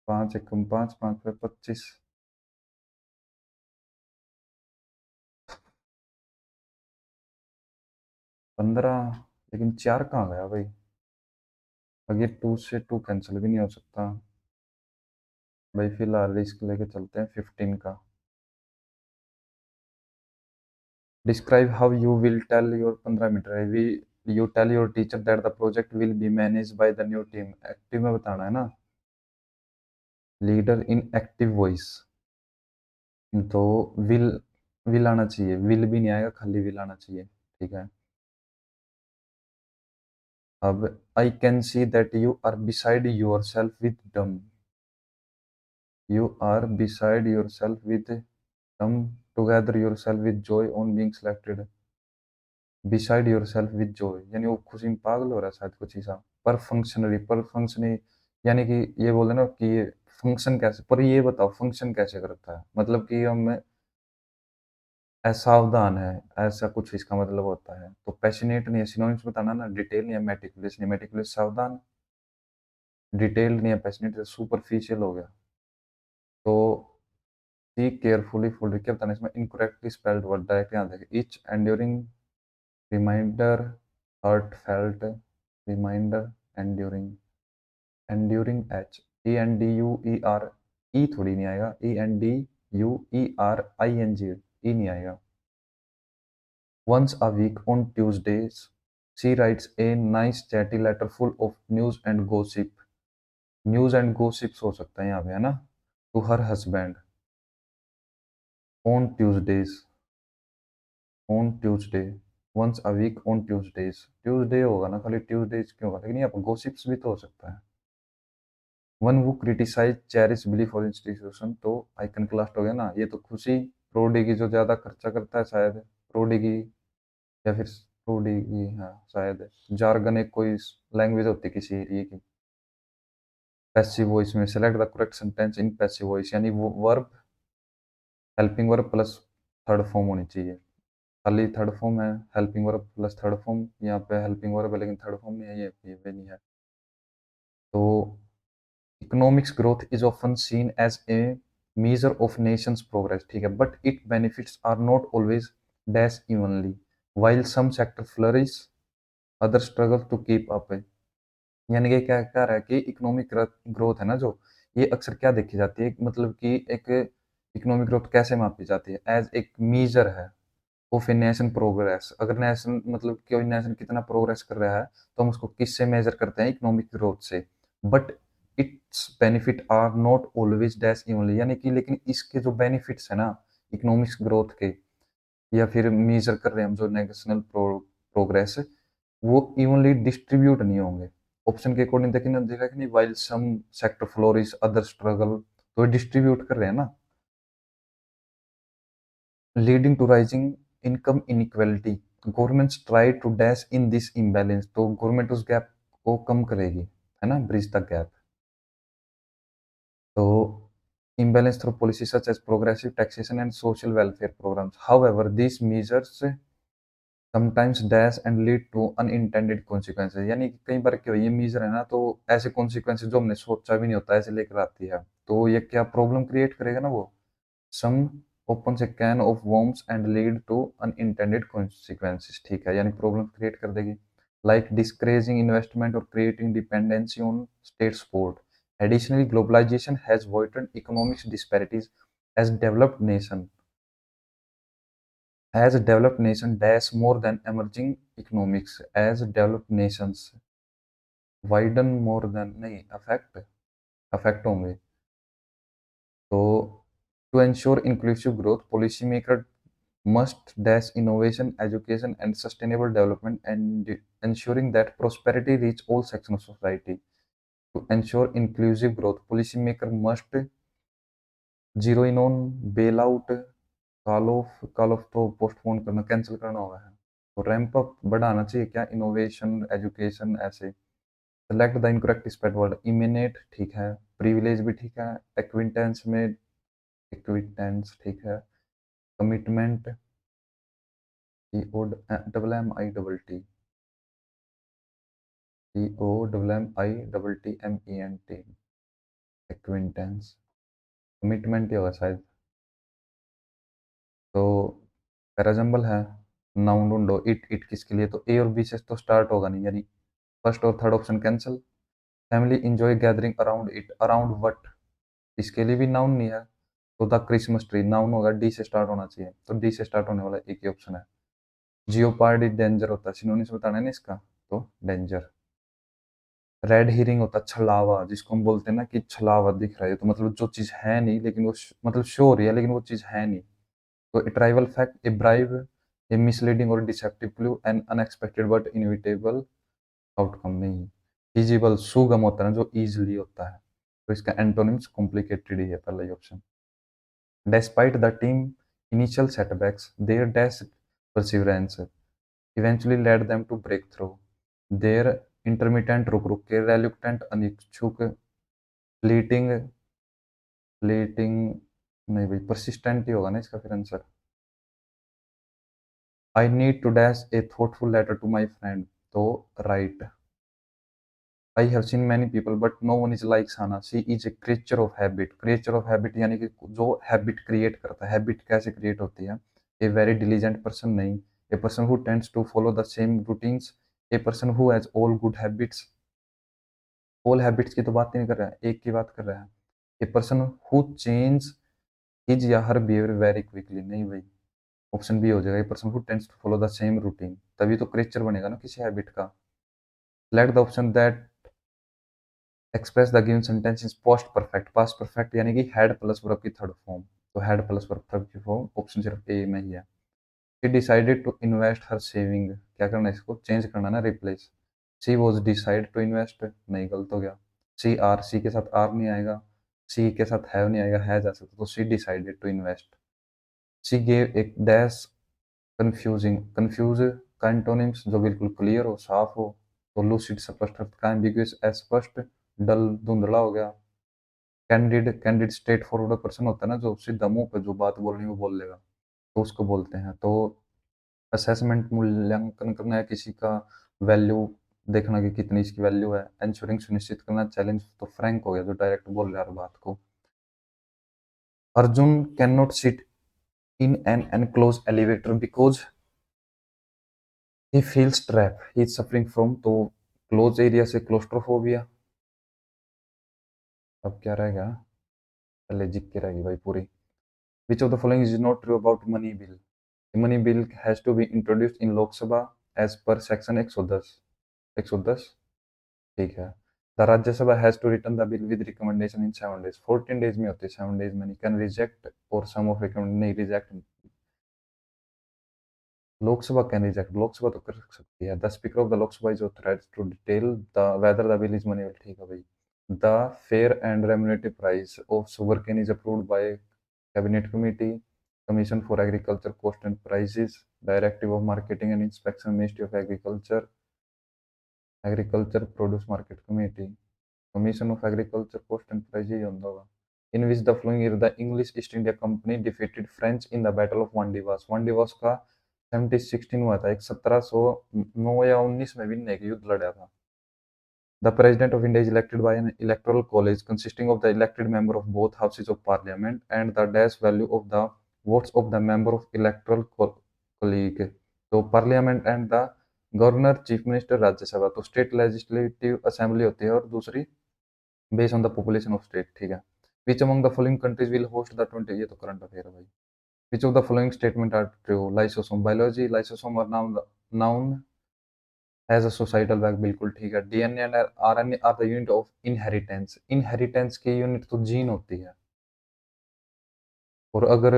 5 एकम 5, 5 पे 25, 15, लेकिन 4 कहाँ गया भाई, अब ये 2 से 2 कैंसिल भी नहीं हो सकता भाई, फिलहाल रिस्क लेके चलते हैं 15 का। Describe how you will tell your 15 metre है, you tell your teacher that the project will be managed by the new team, active में बताना है ना, लीडर इन एक्टिव वॉइस, तो विल आना चाहिए, विल भी नहीं आएगा, खाली विल आना चाहिए, ठीक है। अब I can see that you are beside yourself with them, You are beside yourself with come together yourself with joy on being selected. Beside yourself with joy यानी वो खुशी में पागल हो रहा है शायद कुछ ऐसा। पर फंक्शनरी यानी कि ये बोले ना कि ये फंक्शन कैसे, पर ये बताओ फंक्शन कैसे करता है, मतलब कि हम असावधान है, ऐसा कुछ इसका मतलब होता है। तो पैशनेट नहीं है, सिनोनिम्स बताना ना, डिटेल नहीं है, मेटिकुलस नहीं, मेटिकुलस सावधान, डिटेल नहीं है, पैशनेट सुपरफिशियल हो गया। तो सी केयरफुली फुल क्या बताना इसमें, इनकरेक्टली स्पेल्ड वर्ड डायरेक्ट यहाँ देखे, each enduring reminder, hurt felt, reminder, enduring, enduring H, E N D U E R, E थोड़ी नहीं आएगा, E N D U E R I N G, E नहीं आएगा। Once a week on Tuesdays, she writes a nice chatty letter full of news and gossip. News and gossips हो सकता है यहाँ पे, है ना? To her husband on Tuesdays, on Tuesday, once a week on Tuesdays, Tuesday होगा ना, खाली ट्यूजडेज क्यों होगा, लेकिन यहाँ पर gossips भी तो हो सकता है। वन वो क्रिटिसाइज चेरिश बिलीफ और इंस्टीट्यूशन, तो आइकन क्लास्ट हो गया ना, ये तो खुशी प्रोडिगी जो ज्यादा खर्चा करता है शायद, प्रोडिगी या फिर प्रोडिगी, हाँ शायद। जार्गन एक कोई लैंग्वेज होती है किसी एरिया की। पैसिव वॉइस में select the correct sentence in passive voice, यानी वो verb helping verb plus third form होनी चाहिए। खाली थर्ड फॉर्म है, helping verb plus third form, यहाँ पे हेल्पिंग वर्ब है लेकिन थर्ड फॉर्म नहीं है, ये भी नहीं है। तो economics growth is often seen as a measure of nation's progress, ठीक है, but its benefits are not always dash evenly, while some sector flourish others struggle to keep up। यानी कि क्या कह रहा है कि इकोनॉमिक ग्रोथ है ना जो, ये अक्सर क्या देखी जाती है, मतलब कि एक इकोनॉमिक ग्रोथ कैसे मापी जाती है, एज एक मीजर है ऑफ ए नेशन प्रोग्रेस। अगर नेशन मतलब कोई नेशन कितना प्रोग्रेस कर रहा है तो हम उसको किससे मेजर करते हैं, इकोनॉमिक ग्रोथ से। But its benefit are not always dash evenly, यानी कि लेकिन इसके जो बेनिफिट्स है ना इकोनॉमिक्स ग्रोथ के, या फिर मेजर कर रहे हैं हम जो नेशनल प्रोग्रेस, वो इवनली डिस्ट्रीब्यूट नहीं होंगे। ऑप्शन के अकॉर्डिंग देखिए ना, देखा कि नहीं, while some sector flourish other struggle, तो डिस्ट्रीब्यूट कर रहे हैं ना। Leading to rising income inequality, governments try to dash in this imbalance, तो गवर्नमेंट उस गैप को कम करेगी, है ना, ब्रिज द गैप। तो imbalance through policies such as progressive taxation and social welfare programs. However, these measures sometimes dash and lead to unintended consequences, यानी कि कई बार क्या ये मीजर है ना, तो ऐसे कॉन्सिक्वेंसेज जो हमने सोचा भी नहीं होता ऐसे लेकर आती है, तो ये क्या प्रॉब्लम क्रिएट करेगा ना वो। सम opens a can of worms and lead to unintended consequences, ठीक है, यानी प्रॉब्लम क्रिएट कर देगी, like discouraging investment or creating dependency on state support। Additionally, globalization has widened economic disparities as developed nation, as a developed nation dash more than emerging economics, as developed nations widen more than, नहीं affect, affect होंगे। तो to ensure inclusive growth, policymaker must dash innovation, education, and sustainable development, and ensuring that prosperity reach all sections of society। To ensure inclusive growth, policymaker must zero in on bailout, call off तो postpone करना, cancel करना होगा है। तो ramp up बढ़ाना चाहिए क्या, innovation, education, ऐसे। Select the incorrect spelled word, emanate ठीक है, प्रिविलेज भी ठीक है, एक्विंटेंस में एक्विटेंस ठीक है, commitment, C O double M I double T, C O double M I double T M E N T, acquaintance, commitment ही होगा शायद। तो पैराजम्बल है, नाउन ढूंढो, इट किसके लिए, तो ए और बी से तो स्टार्ट होगा नहीं, यानी फर्स्ट और third option cancel. Family enjoy gathering around it, around what, इसके लिए भी नाउन नहीं है, तो द क्रिसमस ट्री नाउन होगा, डी से स्टार्ट होना चाहिए, तो डी से स्टार्ट होने वाला एक ही ऑप्शन है। जियोपार्डी डेंजर होता है, सिनोनिम्स बताना है ना इसका, तो डेंजर। रेड हियरिंग होता है छलावा, जिसको हम बोलते हैं ना कि छलावा दिख रहा है, तो मतलब जो चीज है नहीं लेकिन वो मतलब शो हो रही है लेकिन वो चीज है नहीं। तो ए ट्राइवल फैक्ट, ए ब्राइब, ए मिसलीडिंग और deceptive clue, N unexpected but inevitable outcome, नहीं। फिजिबल सुगम होता है ना जो इजिली होता है। तो इसका एंटोनिम्स कॉम्प्लिकेटेड ही है पहला ही option. Despite the team initial setbacks, their dash perseverance eventually led them to break through. Their intermittent रुक के reluctant अनिच्छुक fleeting fleeting नहीं भाई persistent ही होगा ना इसका फिर answer. I need to dash a thoughtful letter to my friend तो right। I have seen many people but no one is like Sana. She is a creature of habit। creature of habit यानी कि जो habit create करता है। habit कैसे create होती है? A very diligent person नहीं। A person who tends to follow the same routines। A person who has all good habits। all habits की तो बात नहीं कर रहा है, एक की बात कर रहा है। A person who change his या her behavior very quickly नहीं भाई, ऑप्शन बी हो जाएगा। A person who tends to follow the same routine, तभी तो creature बनेगा ना किसी habit का। Select the option that express the given sentence is past perfect. Past perfect यानी कि हैड प्लस वर्ब की थर्ड फॉर्म, तो हैड प्लस वर्ब की फॉर्म ऑप्शन सिर्फ ए में ही है। She decided to invest her saving, क्या करना है इसको चेंज करना ना, replace. She was decide to invest नहीं, गलत हो गया। सी आर, सी के साथ आर नहीं आएगा, सी के साथ हैव नहीं आएगा, है जा सकता, तो she decided to invest. She gave एक डैश कंफ्यूजिंग, कंफ्यूज का एंटोनिम्स जो बिल्कुल क्लियर हो, साफ हो, तो लूसिड स्पष्ट अर्थ का, एम्बिगुअस अस्पष्ट, डल धुंधला हो गया। Candid, candid straight forward person होता है ना, जो सीधा मुंह पे जो बात बोलनी वो बोल लेगा, तो उसको बोलते हैं। तो असेसमेंट मूल्यांकन करना है किसी का, वैल्यू देखना कि कितनी इसकी वैल्यू है। एंश्योरिंग सुनिश्चित करना, चैलेंज तो फ्रैंक हो गया जो डायरेक्ट बोल रहा है हर बात को। Arjun can not sit in an enclose elevator because he feels trap, he is suffering from, तो क्लोज एरिया से क्लोस्ट्रोफोबिया। अब क्या रहेगा, पहले जिक के रहेगी भाई पूरी। Which of the following is not true about money bill? Money bill has to be introduced in Lok Sabha as per section 110। 110 ठीक है। The Rajya Sabha has to return the bill with recommendation in 7 days। 14 days में होती है, 7 days में नहीं। Can reject or some of recommend नहीं, reject. Lok Sabha can reject, Lok Sabha तो कर सकती है। The speaker of the Lok Sabha is authorised to detail the whether the bill is money bill, ठीक है भाई। The fair and remunerative price of sugarcane is approved by cabinet committee, commission for agriculture cost and prices, directive of marketing and inspection, ministry of agriculture, agriculture produce market committee, commission of agriculture cost and price, यही होगा। In which the following year the English East India Company defeated French in the battle of Wandiwash. Wandiwash का 1716 हुआ था, एक 1709 या 19 में भी एक युद्ध लड़ा था। The President of India is elected by an electoral college consisting of the elected member of both houses of parliament and the dash value of the votes of the member of electoral college। तो parliament and the governor, chief minister, Rajya Sabha, तो state legislative assembly होती है, और दूसरी based on the population of state, ठीक है। Which among the following countries will host the 20, ये तो करंट अफेयर है भाई। Which of the following statement are true? Lysosome, biology, lysosome are known has a societal back, बिल्कुल ठीक है। DNA and RNA are the unit of inheritance, inheritance की unit तो gene होती है। और अगर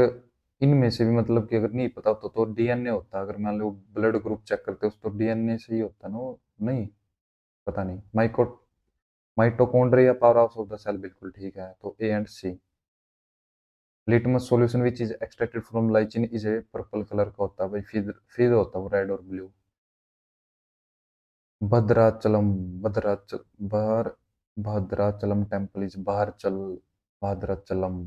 इनमें से भी मतलब कि अगर नहीं पता तो डीएनए होता है। अगर मान लो ब्लड ग्रुप चेक करते हो तो डीएनए से ही होता है ना वो, नहीं पता नहीं। Mitochondria power house of the cell, बिल्कुल ठीक है, तो A and C. Litmus solution which is extracted from lichen is a purple colour का होता है भाई, फिर होता है वो रेड और ब्लू। भद्राचलम, भद्राचल बाहर, भद्राचलम टेम्पल इज बाहर चल, भद्राचलम,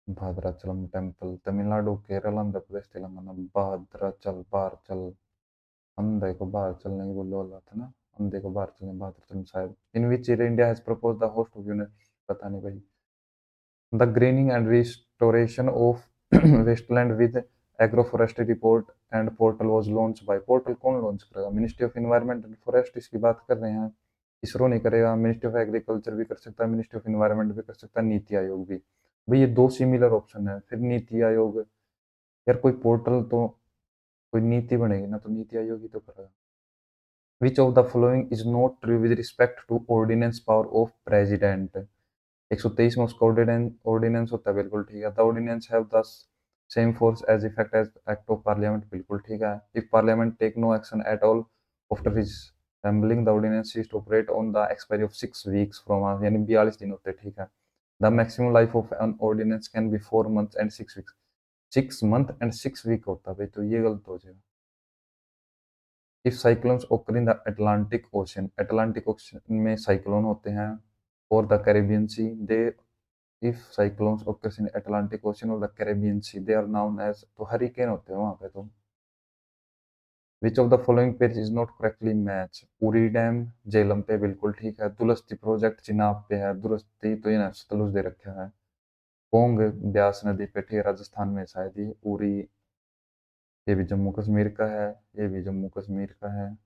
भद्राचलम टेम्पल तमिलनाडु, केरल, आंध्र प्रदेश, तेलंगाना। भद्राचल, बाहर चल, अंधे को बाहर चलने की बोलो वाला था ना, अंधे को बाहर चलने, भद्राचलम शायद। In which year India has propose the host of unit, पता नहीं भाई। The greening and restoration of wasteland with agroforestry report and portal was launch by, portal कौन लॉन्च करेगा? Ministry of environment and forest, इसकी बात कर रहे हैं। इसरो नहीं करेगा, मिनिस्ट्री ऑफ एग्रीकल्चर भी कर सकता है, मिनिस्ट्री ऑफ एनवायरनमेंट भी कर सकता है, नीति आयोग भी। भाई ये दो सिमिलर ऑप्शन है, फिर नीति आयोग, यार कोई पोर्टल तो कोई नीति बनेगी ना, तो नीति आयोग ही तो करेगा। Which of the following is not true with respect to ordinance power of president? 123 में उसका ऑर्डिनेंस होता है, बिल्कुल ठीक है। The ordinance have the same force as effect as act of parliament, बिल्कुल ठीक है। If parliament take no action at all after his assembling the ordinance is to operate on the expiry of 6 weeks from यानी 42 दिन होते हैं, ठीक है। The maximum life of an ordinance can be 4 months and 6 weeks. 6 month and 6 week होता है भाई, तो ये गलत हो जाएगा। If cyclones occur in the Atlantic Ocean में साइक्लोन होते हैं, और the Caribbean Sea, if cyclones occurs in Atlantic Ocean or the Caribbean Sea, they are known as, तो हरिकेन होते हैं वहां पे तो। Which of the following page is not correctly match? Uri dam Jhelum पे बिल्कुल ठीक है, दुलस्ती प्रोजेक्ट चिनाब पे है, दुलस्ती तो ये ना सतलुज दे रखा है, पोंग ब्यास नदी पे ठीक है, राजस्थान में शायद ये उरी, ये भी जम्मू कश्मीर का है, ये भी जम्मू कश्मीर का है।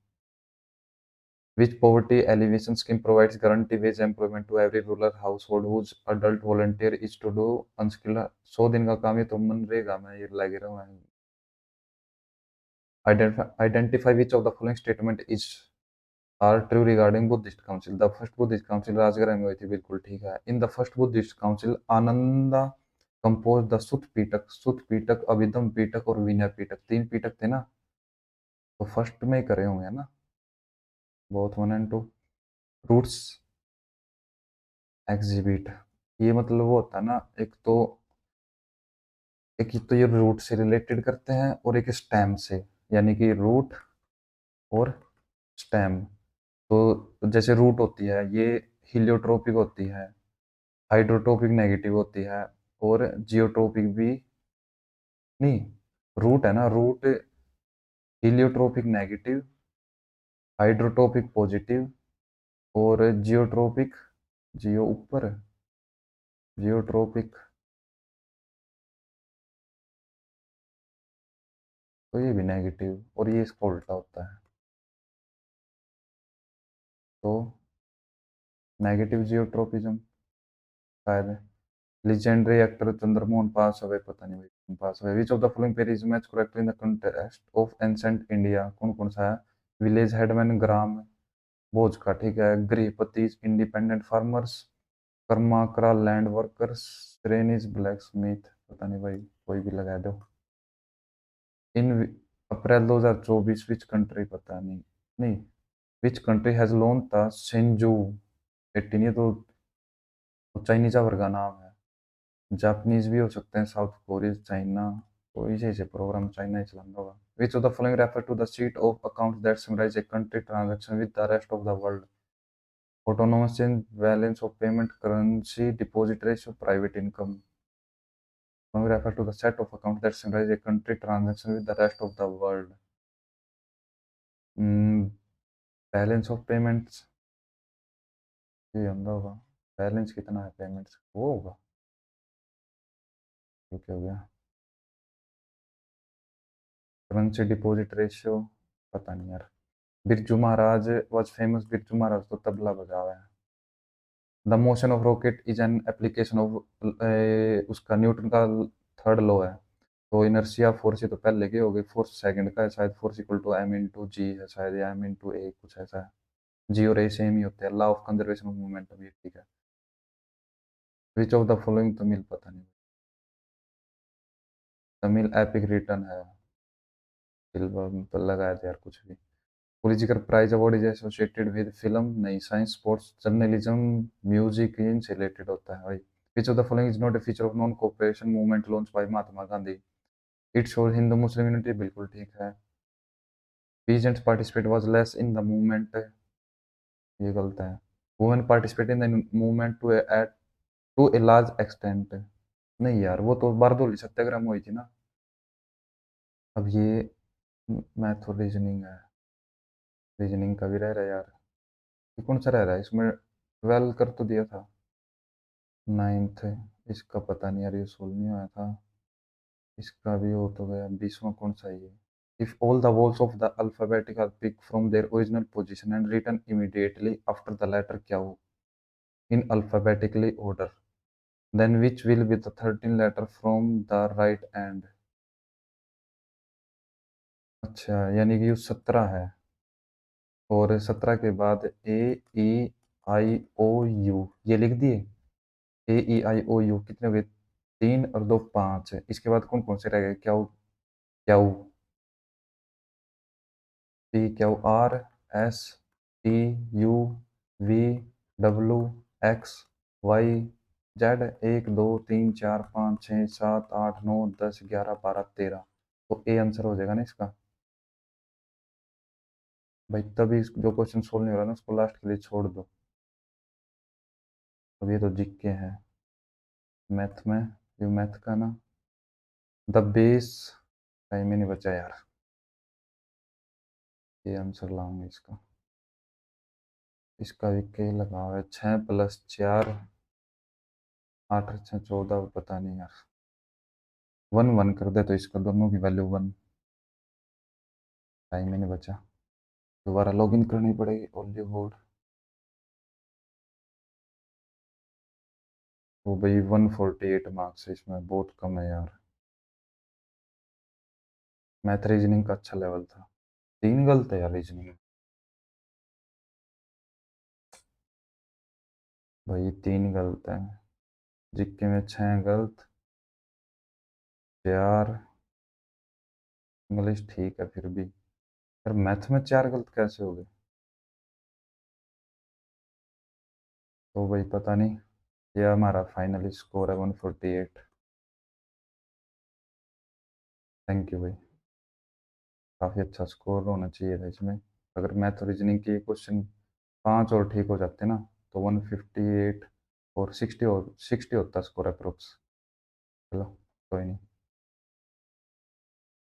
Which poverty alleviation scheme provides guarantee wage employment to every rural household whose adult volunteer is to do unskilled 100 दिन का काम, ये तो मनरेगा में ये लगे रहा है। Identify which of the following statement is are true regarding Buddhist Council. The first Buddhist Council Rajgriha में हुई थी, बिल्कुल ठीक है। In the first Buddhist Council, Ananda composed the सुत पीटक, अभिधम पीटक और विनय पीटक, 3 पीटक थे ना, तो फर्स्ट में ही करे होंगे ना, बोथ 1 and 2। रूट्स एग्जिबिट, ये मतलब वो होता है ना, एक तो ये रूट से रिलेटेड करते हैं और एक स्टेम से, यानी कि रूट और स्टेम। तो जैसे रूट होती है ये हिलियोट्रोपिक होती है, हाइड्रोट्रोपिक नेगेटिव होती है, और जियोट्रोपिक भी नहीं। रूट है ना, रूट हिलियोट्रोपिक नेगेटिव, हाइड्रोट्रोपिक पॉजिटिव, और जियोट्रोपिक, जियो ऊपर, जियोट्रोपिक, तो ये भी नेगेटिव और ये इसका उल्टा होता है, तो नेगेटिव जियोट्रोपिज्म शायद। Legendary actor Chandramohan pass away, पता नहीं भाई pass away. Which of the following pair is match correct in the context of ancient India, कौन कौन सा है? विलेज हेडमैन ग्राम भोज का, ठीक है। Grihapati independent farmers, karmakara land workers, shrenis blacksmith, पता नहीं भाई, कोई भी लगा दो। इन अप्रैल 2024 विच कंट्री, पता नहीं, नहीं, which country has launch the Shenzhou 18, ये तो चाइनीज वर्ग का नाम है, जापानीज भी हो सकते हैं, साउथ कोरिया, चाइना, तो इसी से प्रोग्राम चाइना ही चलाना होगा। Which of the following refer to the sheet of account that summarise a country transaction with the rest of the world? Autonomous change, balance of payment, currency deposit ratio, private income. Refer to the set of accounts that summarize a country transaction with the rest of the world. Balance of payments, ये होगा, balance कितना है payments, वो होगा, तो क्या हो गया? करेंसी डिपॉजिट रेशियो, पता नहीं यार। बिरजू महाराज वॉज फेमस, बिरजू महाराज तो तबला बजा हुआ है। The motion of rocket is an application of, उसका न्यूटन का थर्ड लॉ है, तो इनर्शिया फोर्स, ये तो पहले के हो गई, फोर्स सेकंड का है शायद, force equal to M into G है शायद, या एम इंटू ए कुछ ऐसा है, जी और ए सेम ही होते हैं। Law of conservation of momentum, ये ठीक है। Which of the following, Tamil पता नहीं, तमिल एपिक रिटर्न है, फिल्म पर लगाया था यार कुछ भी। Pulitzer prize award is associated with film, नहीं, साइंस, स्पोर्ट्स, जर्नलिज्म, म्यूजिक, इनसे रिलेटेड होता है भाई। Which of the following is not a feature of non cooperation movement launch by Mahatma Gandhi? It shows Hindu Muslim unity, बिल्कुल ठीक है। Peasants participate was less in the movement, ये गलत है। Women participate in the movement to a large extent, नहीं यार, वो तो बारदोली सत्याग्रह में हुई थी ना। अब ये मैथ और रीजनिंग है, रीजनिंग का भी रह रहा है यार, ये कौन सा रह रहा है इसमें, 12 कर तो दिया था, 9th, इसका पता नहीं यार, ये सोल्व नहीं हुआ था, इसका भी हो तो गया। 20वां कौन सा है ये? If all the vowels of the alphabetic are pick from their original position and written immediately after the letter, क्या हो, in alphabetically order, then which will be the 13 letter from the right end? अच्छा, यानी कि ये 17 है, और 17 के बाद ए, ई, आई, ओ, यू, ये लिख दिए। ए, ई, आई, ओ, यू कितने हो गए? 3 और 2 5, इसके बाद कौन कौन से रह गए? Q, Q, P, Q, R, S, T U V W X Y Z, 1 2 3 4 5 6 7 8 9 10 11 12 13। तो ए आंसर हो जाएगा ना इसका। भाई तभी जो क्वेश्चन सोल्व नहीं हो रहा ना उसको लास्ट के लिए छोड़ दो। अब ये तो जिक के हैं मैथ में, ये मैथ का ना द बेस। टाइम ही नहीं बचा यार, ये आंसर लाऊंगे इसका। इसका भी के लगा हुआ है, 6 + 4 8 × 6 = 14, पता नहीं यार। 1 1 कर दे तो इसका दोनों की वैल्यू 1। टाइम ही नहीं बचा, दोबारा लॉगिन करनी पड़ेगी ओनली होल्ड। वो भाई 148 मार्क्स है इसमें, बहुत कम है यार। मैथ रीजनिंग का अच्छा लेवल था। 3 गलत है यार रीजनिंग में। भाई 3 गलत है। जीके में 6 गलत, 4। इंग्लिश ठीक है फिर भी, यार मैथ में 4 गलत कैसे हो गए। तो भाई पता नहीं। ये हमारा फाइनल स्कोर है 148। थैंक यू भाई, काफ़ी अच्छा स्कोर होना चाहिए था इसमें। अगर मैथ रीजनिंग के क्वेश्चन 5 और ठीक हो जाते ना तो 158 और 60 होता स्कोर अप्रोक्स। चलो कोई नहीं।